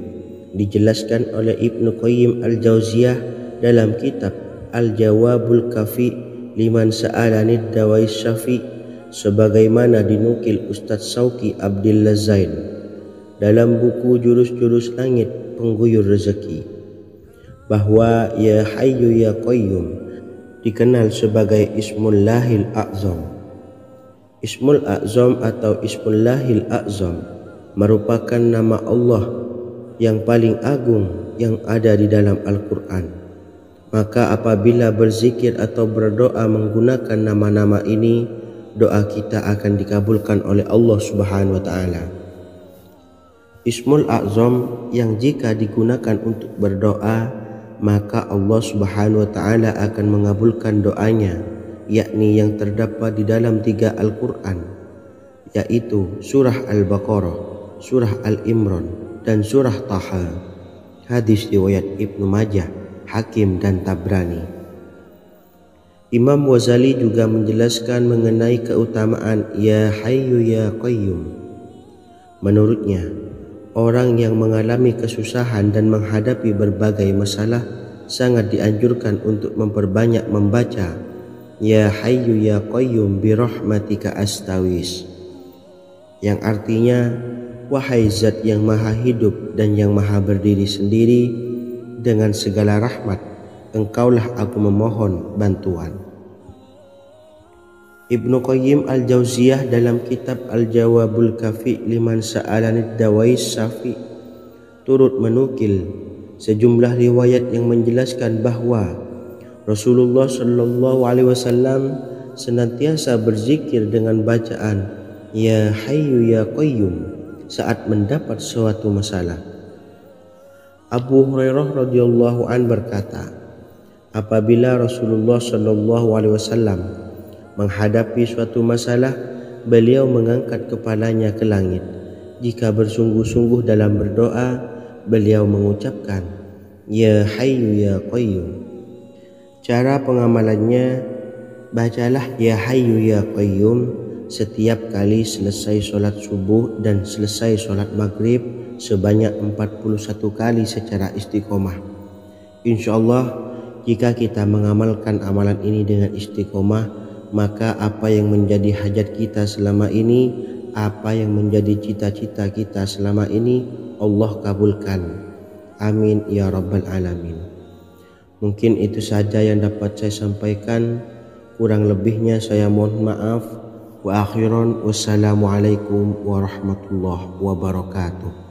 dijelaskan oleh Ibnu Qayyim Al-Jauziyah dalam kitab Al-Jawabul Kafi liman sa'alanid dawais syafi, sebagaimana dinukil Ustadz Sauki Abdillah Zain dalam buku Jurus-Jurus Langit Pengguyur Rezeki, bahwa Ya Hayyu Ya Qayyum dikenal sebagai Ismullahil A'zam. Ismul A'zam atau Ismullahil A'zam merupakan nama Allah yang paling agung yang ada di dalam Al-Quran. Maka apabila berzikir atau berdoa menggunakan nama-nama ini, doa kita akan dikabulkan oleh Allah Subhanahu wa Ta'ala. Ismul A'zam yang jika digunakan untuk berdoa, maka Allah Subhanahu wa Ta'ala akan mengabulkan doanya, yakni yang terdapat di dalam 3 Al-Quran, yaitu surah Al-Baqarah, surah Al-Imran, dan surah Taha. Hadis riwayat Ibnu Majah, Hakim, dan Tabrani. Imam Ghazali juga menjelaskan mengenai keutamaan Ya Hayyu Ya Qayyum. Menurutnya, orang yang mengalami kesusahan dan menghadapi berbagai masalah sangat dianjurkan untuk memperbanyak membaca Ya Hayyu Ya Qayyum bi rahmatika astawis, yang artinya, wahai Zat yang maha hidup dan yang maha berdiri sendiri, dengan segala rahmat Engkaulah aku memohon bantuan. Ibnu Qayyim Al-Jauziyah dalam kitab Al-Jawabul Kafi liman sa'alanid dawais syafi turut menukil sejumlah riwayat yang menjelaskan bahwa Rasulullah SAW senantiasa berzikir dengan bacaan Ya Hayyu Ya Qayyum saat mendapat suatu masalah. Abu Hurairah radhiyallahu an berkata, apabila Rasulullah SAW menghadapi suatu masalah, beliau mengangkat kepalanya ke langit. Jika bersungguh-sungguh dalam berdoa, beliau mengucapkan Ya Hayyu Ya Qayyum. Cara pengamalannya, bacalah Ya Hayyu Ya Qayyum setiap kali selesai sholat subuh dan selesai sholat maghrib sebanyak 41 kali secara istiqomah. Insya Allah jika kita mengamalkan amalan ini dengan istiqomah, maka apa yang menjadi hajat kita selama ini, apa yang menjadi cita-cita kita selama ini, Allah kabulkan. Amin ya rabbal alamin. Mungkin itu saja yang dapat saya sampaikan. Kurang lebihnya saya mohon maaf. Wa akhiran, wassalamualaikum warahmatullahi wabarakatuh.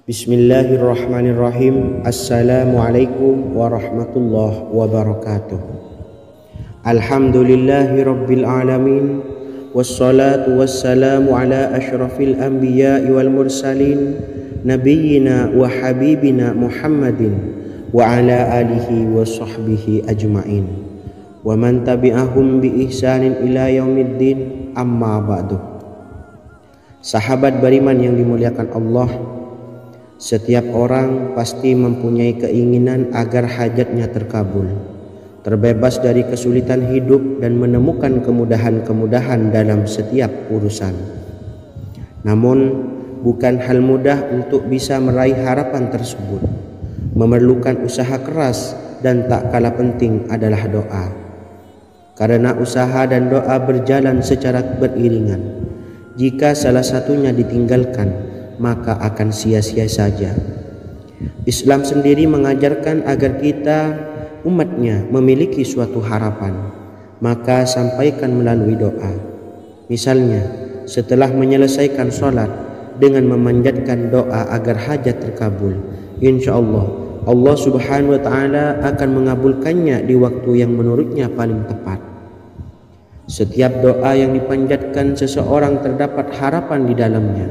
Bismillahirrahmanirrahim. Assalamualaikum warahmatullahi wabarakatuh. Alhamdulillahi rabbil alamin. Wassalatu wassalamu ala ashrafil anbiya'i wal mursalin, nabiyyina wa habibina Muhammadin wa ala alihi wa sahbihi ajma'in wa man tabi'ahum bi ihsanin ila yaumiddin, amma ba'du. Sahabat beriman yang dimuliakan Allah, setiap orang pasti mempunyai keinginan agar hajatnya terkabul, terbebas dari kesulitan hidup dan menemukan kemudahan-kemudahan dalam setiap urusan. Namun, bukan hal mudah untuk bisa meraih harapan tersebut. Memerlukan usaha keras dan tak kalah penting adalah doa. Karena usaha dan doa berjalan secara beriringan. Jika salah satunya ditinggalkan, maka akan sia-sia saja. Islam sendiri mengajarkan agar kita umatnya memiliki suatu harapan, maka sampaikan melalui doa. Misalnya, setelah menyelesaikan sholat dengan memanjatkan doa agar hajat terkabul, insya Allah Allah subhanahu wa ta'ala akan mengabulkannya di waktu yang menurutnya paling tepat. Setiap doa yang dipanjatkan seseorang terdapat harapan di dalamnya.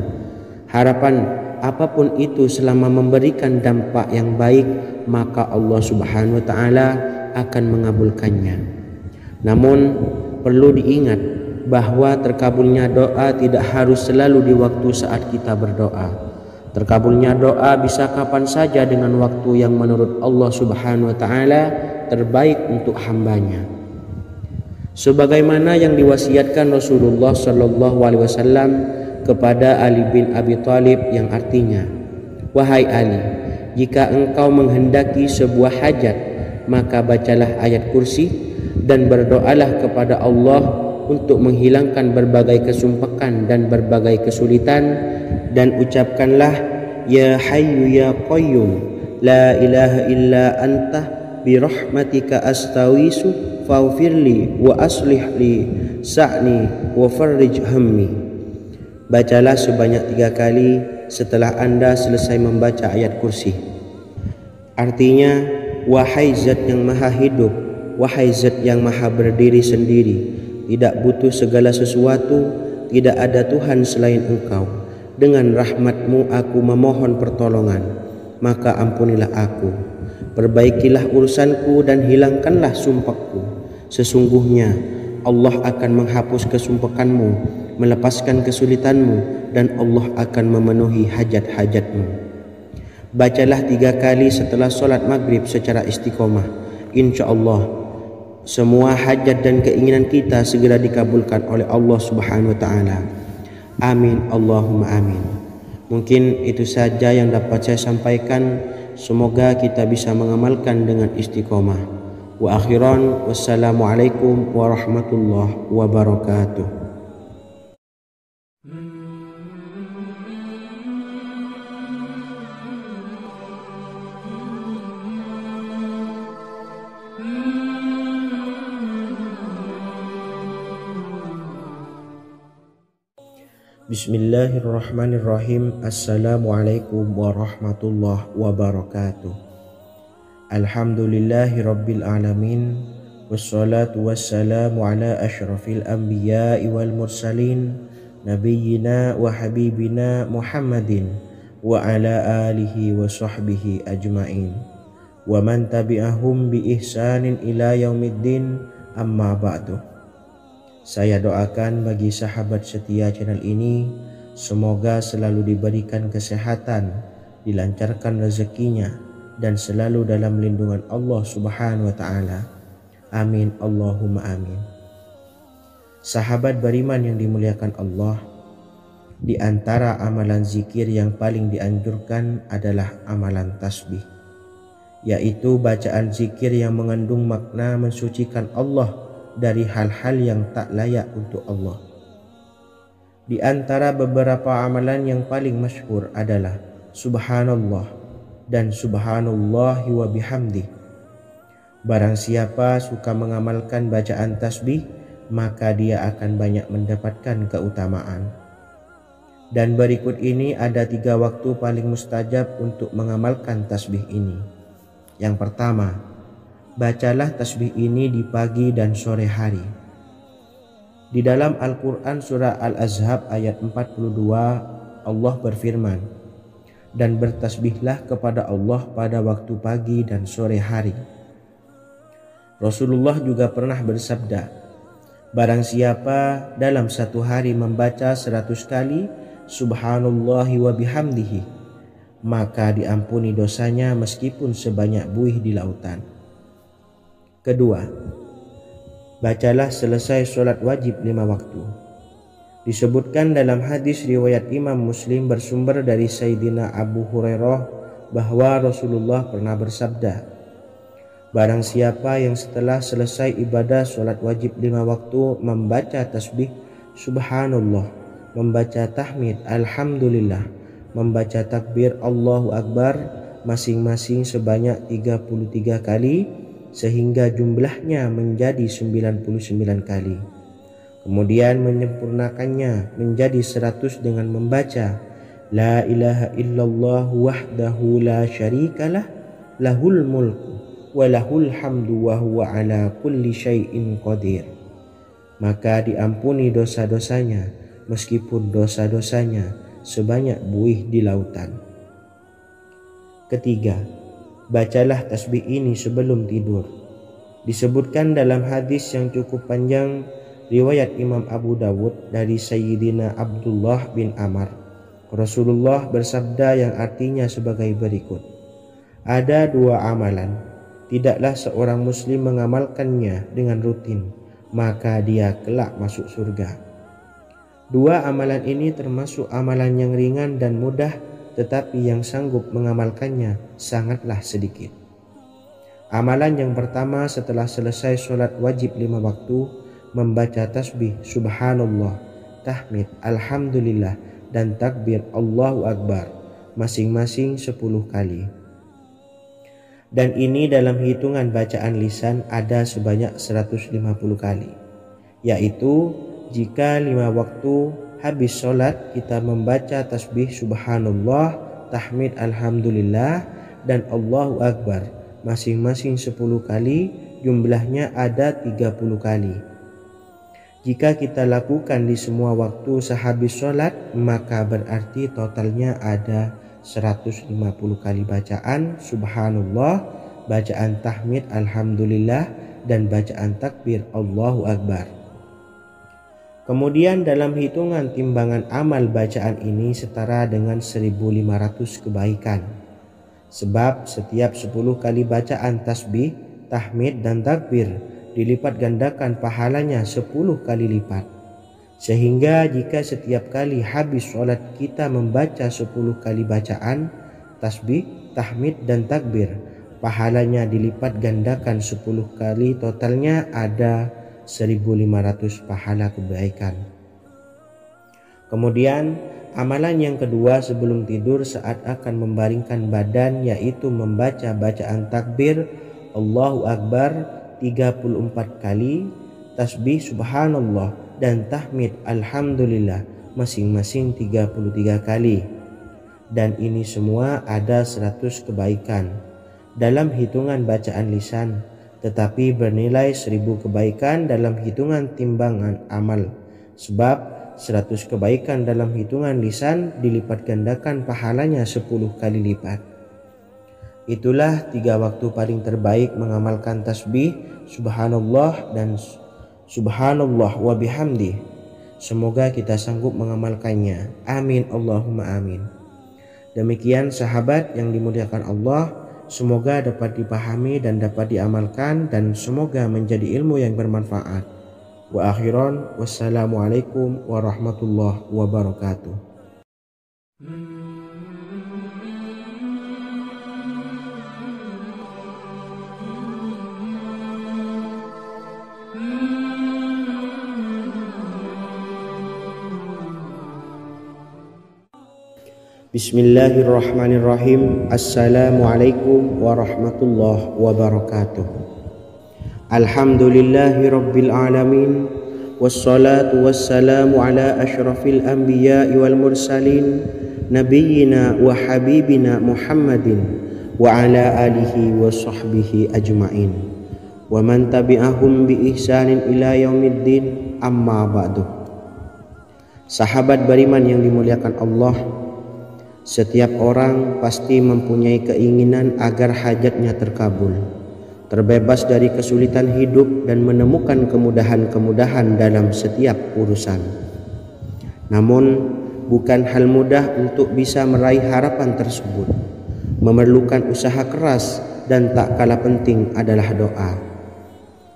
Harapan apapun itu selama memberikan dampak yang baik, maka Allah subhanahu wa ta'ala akan mengabulkannya. Namun perlu diingat bahwa terkabulnya doa tidak harus selalu di waktu saat kita berdoa. Terkabulnya doa bisa kapan saja dengan waktu yang menurut Allah subhanahu wa ta'ala terbaik untuk hambanya. Sebagaimana yang diwasiatkan Rasulullah sallallahu alaihi wasallam kepada Ali bin Abi Thalib, yang artinya, wahai Ali, jika engkau menghendaki sebuah hajat, maka bacalah ayat kursi dan berdoalah kepada Allah untuk menghilangkan berbagai kesumpakan dan berbagai kesulitan, dan ucapkanlah, ya hayyu ya qayyum la ilaha illa anta birahmatika astawisu faghfirli wa aslih li sa'ni wa farrij hammi. Bacalah sebanyak 3 kali setelah Anda selesai membaca ayat kursi. Artinya, wahai zat yang maha hidup, wahai zat yang maha berdiri sendiri, tidak butuh segala sesuatu, tidak ada Tuhan selain Engkau. Dengan rahmat-Mu aku memohon pertolongan, maka ampunilah aku. Perbaikilah urusanku dan hilangkanlah sumpahku. Sesungguhnya Allah akan menghapus kesumpakanmu, melepaskan kesulitanmu, dan Allah akan memenuhi hajat-hajatmu. Bacalah 3 kali setelah sholat maghrib secara istiqomah. Insya Allah semua hajat dan keinginan kita segera dikabulkan oleh Allah subhanahu wa ta'ala. Amin Allahumma amin. Mungkin itu saja yang dapat saya sampaikan. Semoga kita bisa mengamalkan dengan istiqomah. Wa akhiran, wassalamualaikum warahmatullahi wabarakatuh. Bismillahirrahmanirrahim. Assalamualaikum warahmatullahi wabarakatuh. Alhamdulillahi rabbil alamin. Wassalatu wassalamu ala ashrafil anbiya'i wal mursalin, nabiyyina wa habibina Muhammadin wa ala alihi wa sahbihi ajma'in wa man tabi'ahum bi ihsanin ila yaumiddin, amma ba'du. Saya doakan bagi sahabat setia channel ini, semoga selalu diberikan kesehatan, dilancarkan rezekinya, dan selalu dalam lindungan Allah Subhanahu wa taala. Amin Allahumma amin. Sahabat beriman yang dimuliakan Allah, di antara amalan zikir yang paling dianjurkan adalah amalan tasbih, yaitu bacaan zikir yang mengandung makna mensucikan Allah dari hal-hal yang tak layak untuk Allah. Di antara beberapa amalan yang paling masyhur adalah Subhanallah dan Subhanallahi wa bihamdi. Barang siapa suka mengamalkan bacaan tasbih, maka dia akan banyak mendapatkan keutamaan. Dan berikut ini ada 3 waktu paling mustajab untuk mengamalkan tasbih ini. Yang pertama, bacalah tasbih ini di pagi dan sore hari. Di dalam Al-Quran surah Al-Ahzab ayat 42, Allah berfirman, dan bertasbihlah kepada Allah pada waktu pagi dan sore hari. Rasulullah juga pernah bersabda, barang siapa dalam satu hari membaca 100 kali Subhanallahi wa bihamdihi, maka diampuni dosanya meskipun sebanyak buih di lautan. Kedua, bacalah selesai sholat wajib 5 waktu. Disebutkan dalam hadis riwayat Imam Muslim bersumber dari Sayyidina Abu Hurairah bahwa Rasulullah pernah bersabda, barang siapa yang setelah selesai ibadah sholat wajib 5 waktu membaca tasbih Subhanallah, membaca tahmid Alhamdulillah, membaca takbir Allahu Akbar masing-masing sebanyak 33 kali sehingga jumlahnya menjadi 99 kali. Kemudian menyempurnakannya menjadi 100 dengan membaca La ilaha illallah wahdahu la syarikalah lahul mulku wa lahul hamdu wa huwa ala kulli syai'in qadir. Maka diampuni dosa-dosanya meskipun dosa-dosanya sebanyak buih di lautan. Ketiga, bacalah tasbih ini sebelum tidur. Disebutkan dalam hadis yang cukup panjang riwayat Imam Abu Dawud dari Sayyidina Abdullah bin Amr, Rasulullah bersabda yang artinya sebagai berikut, ada 2 amalan, tidaklah seorang muslim mengamalkannya dengan rutin, maka dia kelak masuk surga. 2 amalan ini termasuk amalan yang ringan dan mudah, tetapi yang sanggup mengamalkannya sangatlah sedikit. Amalan yang pertama setelah selesai sholat wajib 5 waktu, membaca tasbih Subhanallah, tahmid Alhamdulillah, dan takbir Allahu Akbar masing-masing 10 kali. Dan ini dalam hitungan bacaan lisan ada sebanyak 150 kali, yaitu jika 5 waktu habis sholat kita membaca tasbih Subhanallah, tahmid Alhamdulillah, dan Allahu Akbar masing-masing 10 kali, jumlahnya ada 30 kali. Jika kita lakukan di semua waktu sehabis sholat, maka berarti totalnya ada 150 kali bacaan Subhanallah, bacaan tahmid Alhamdulillah, dan bacaan takbir Allahu Akbar. Kemudian dalam hitungan timbangan amal bacaan ini setara dengan 1500 kebaikan. Sebab setiap 10 kali bacaan tasbih, tahmid, dan takbir dilipat gandakan pahalanya 10 kali lipat. Sehingga jika setiap kali habis sholat kita membaca 10 kali bacaan tasbih, tahmid, dan takbir, pahalanya dilipat gandakan 10 kali, totalnya ada 1500 pahala kebaikan. Kemudian amalan yang kedua sebelum tidur saat akan membaringkan badan, yaitu membaca bacaan takbir Allahu Akbar 34 kali, tasbih Subhanallah, dan tahmid Alhamdulillah masing-masing 33 kali. Dan ini semua ada 100 kebaikan dalam hitungan bacaan lisan, tetapi bernilai 1000 kebaikan dalam hitungan timbangan amal. Sebab 100 kebaikan dalam hitungan lisan dilipat gandakan pahalanya 10 kali lipat. Itulah 3 waktu paling terbaik mengamalkan tasbih Subhanallah dan Subhanallah wa bihamdi. Semoga kita sanggup mengamalkannya. Amin Allahumma amin. Demikian sahabat yang dimuliakan Allah, semoga dapat dipahami dan dapat diamalkan, dan semoga menjadi ilmu yang bermanfaat. Wa akhiran, wassalamualaikum warahmatullahi wabarakatuh. Bismillahirrahmanirrahim. Assalamualaikum warahmatullahi wabarakatuh. Alhamdulillahi rabbil alamin, wassalatu wassalamu ala ashrafil anbiya'i wal mursalin, nabiyyina wa habibina Muhammadin wa ala alihi wa sahbihi ajma'in, wa man tabi'ahum bi ihsanin ila yaumiddin, amma ba'du. Sahabat beriman yang dimuliakan Allah, setiap orang pasti mempunyai keinginan agar hajatnya terkabul, terbebas dari kesulitan hidup dan menemukan kemudahan-kemudahan dalam setiap urusan. Namun, bukan hal mudah untuk bisa meraih harapan tersebut. Memerlukan usaha keras dan tak kalah penting adalah doa.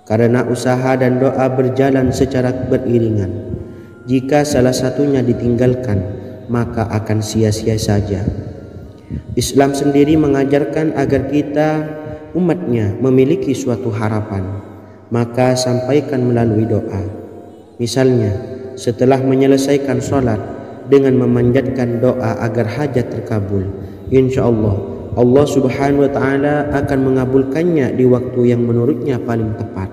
Karena usaha dan doa berjalan secara beriringan. Jika salah satunya ditinggalkan, maka akan sia-sia saja. Islam sendiri mengajarkan agar kita umatnya memiliki suatu harapan, maka sampaikan melalui doa. Misalnya, setelah menyelesaikan sholat dengan memanjatkan doa agar hajat terkabul, insya Allah subhanahu wa ta'ala akan mengabulkannya di waktu yang menurutnya paling tepat.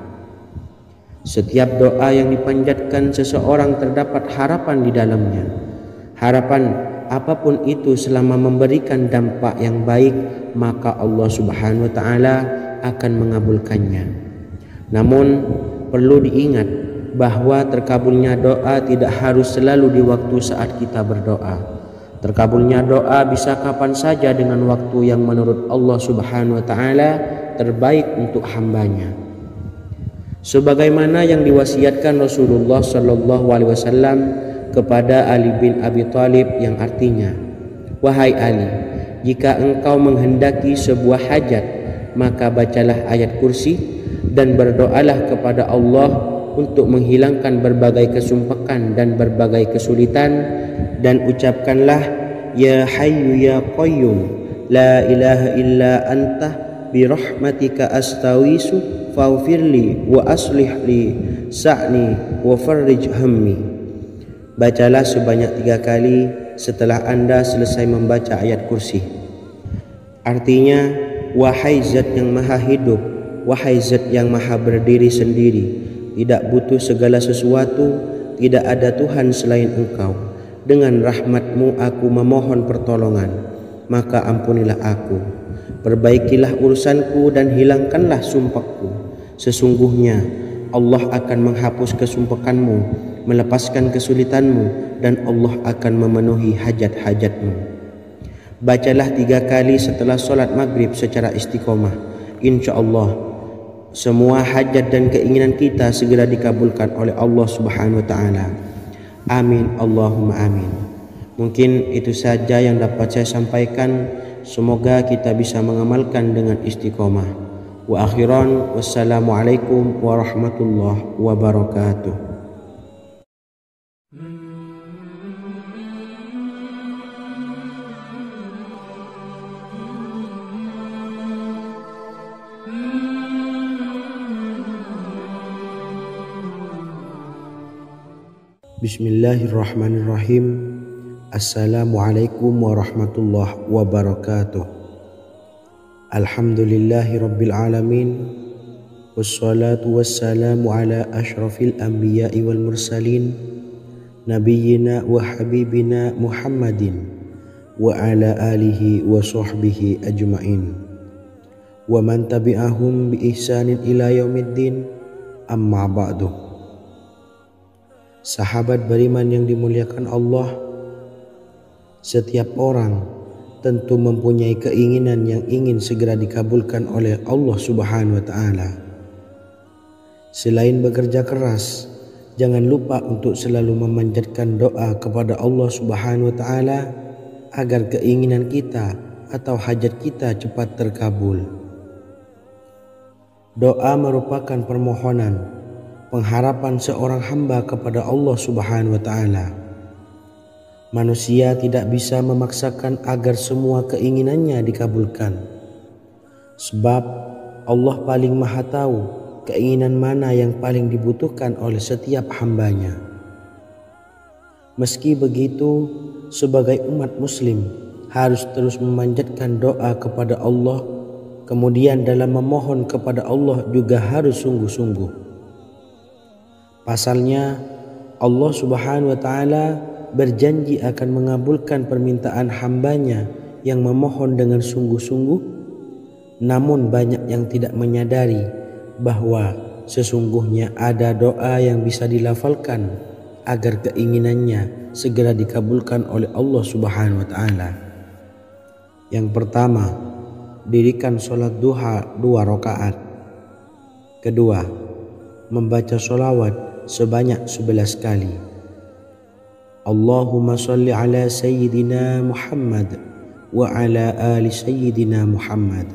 Setiap doa yang dipanjatkan seseorang terdapat harapan di dalamnya. Harapan apapun itu selama memberikan dampak yang baik, maka Allah subhanahu wa ta'ala akan mengabulkannya. Namun perlu diingat bahwa terkabulnya doa tidak harus selalu di waktu saat kita berdoa. Terkabulnya doa bisa kapan saja dengan waktu yang menurut Allah subhanahu wa ta'ala terbaik untuk hambanya. Sebagaimana yang diwasiatkan Rasulullah sallallahu alaihi wasallam kepada Ali bin Abi Thalib, yang artinya, wahai Ali, jika engkau menghendaki sebuah hajat, maka bacalah ayat kursi dan berdoalah kepada Allah untuk menghilangkan berbagai kesumpakan dan berbagai kesulitan, dan ucapkanlah, ya hayyu ya qayyum la ilaha illa anta birahmatika astawisu faghfirli wa aslih li sa'ni wa farrij hammi. Bacalah sebanyak 3 kali setelah Anda selesai membaca ayat kursi. Artinya, wahai zat yang maha hidup, wahai zat yang maha berdiri sendiri, tidak butuh segala sesuatu, tidak ada Tuhan selain Engkau. Dengan rahmat-Mu aku memohon pertolongan, maka ampunilah aku. Perbaikilah urusanku dan hilangkanlah sumpahku. Sesungguhnya Allah akan menghapus kesumpahanmu, melepaskan kesulitanmu, dan Allah akan memenuhi hajat-hajatmu. Bacalah 3 kali setelah solat maghrib secara istiqomah. Insya Allah semua hajat dan keinginan kita segera dikabulkan oleh Allah subhanahu wa ta'ala. Amin Allahumma amin. Mungkin itu saja yang dapat saya sampaikan. Semoga kita bisa mengamalkan dengan istiqomah. Wa akhiran, wassalamualaikum warahmatullahi wabarakatuh. Bismillahirrahmanirrahim. Assalamualaikum warahmatullahi wabarakatuh. Alhamdulillahi rabbil alamin, wassalatu wassalamu ala ashrafil anbiya'i wal mursalin, nabiyyina wa habibina Muhammadin wa ala alihi wa sahbihi ajma'in, wa man tabi'ahum bi ihsanin ila yaumiddin, amma ba'du. Sahabat beriman yang dimuliakan Allah, setiap orang tentu mempunyai keinginan yang ingin segera dikabulkan oleh Allah subhanahu wa ta'ala. Selain bekerja keras, jangan lupa untuk selalu memanjatkan doa kepada Allah subhanahu wa ta'ala agar keinginan kita atau hajat kita cepat terkabul. Doa merupakan permohonan, pengharapan seorang hamba kepada Allah Subhanahu wa Ta'ala. Manusia tidak bisa memaksakan agar semua keinginannya dikabulkan, sebab Allah paling maha tahu keinginan mana yang paling dibutuhkan oleh setiap hambanya. Meski begitu, sebagai umat muslim harus terus memanjatkan doa kepada Allah, kemudian dalam memohon kepada Allah juga harus sungguh-sungguh. Pasalnya Allah Subhanahu wa Ta'ala berjanji akan mengabulkan permintaan hambanya yang memohon dengan sungguh-sungguh. Namun banyak yang tidak menyadari bahwa sesungguhnya ada doa yang bisa dilafalkan agar keinginannya segera dikabulkan oleh Allah Subhanahu wa Ta'ala. Yang pertama, dirikan sholat duha 2 rakaat. Kedua, membaca sholawat sebanyak 11 kali. Allahumma sholli ala Sayyidina Muhammad wa ala ali Sayyidina Muhammad.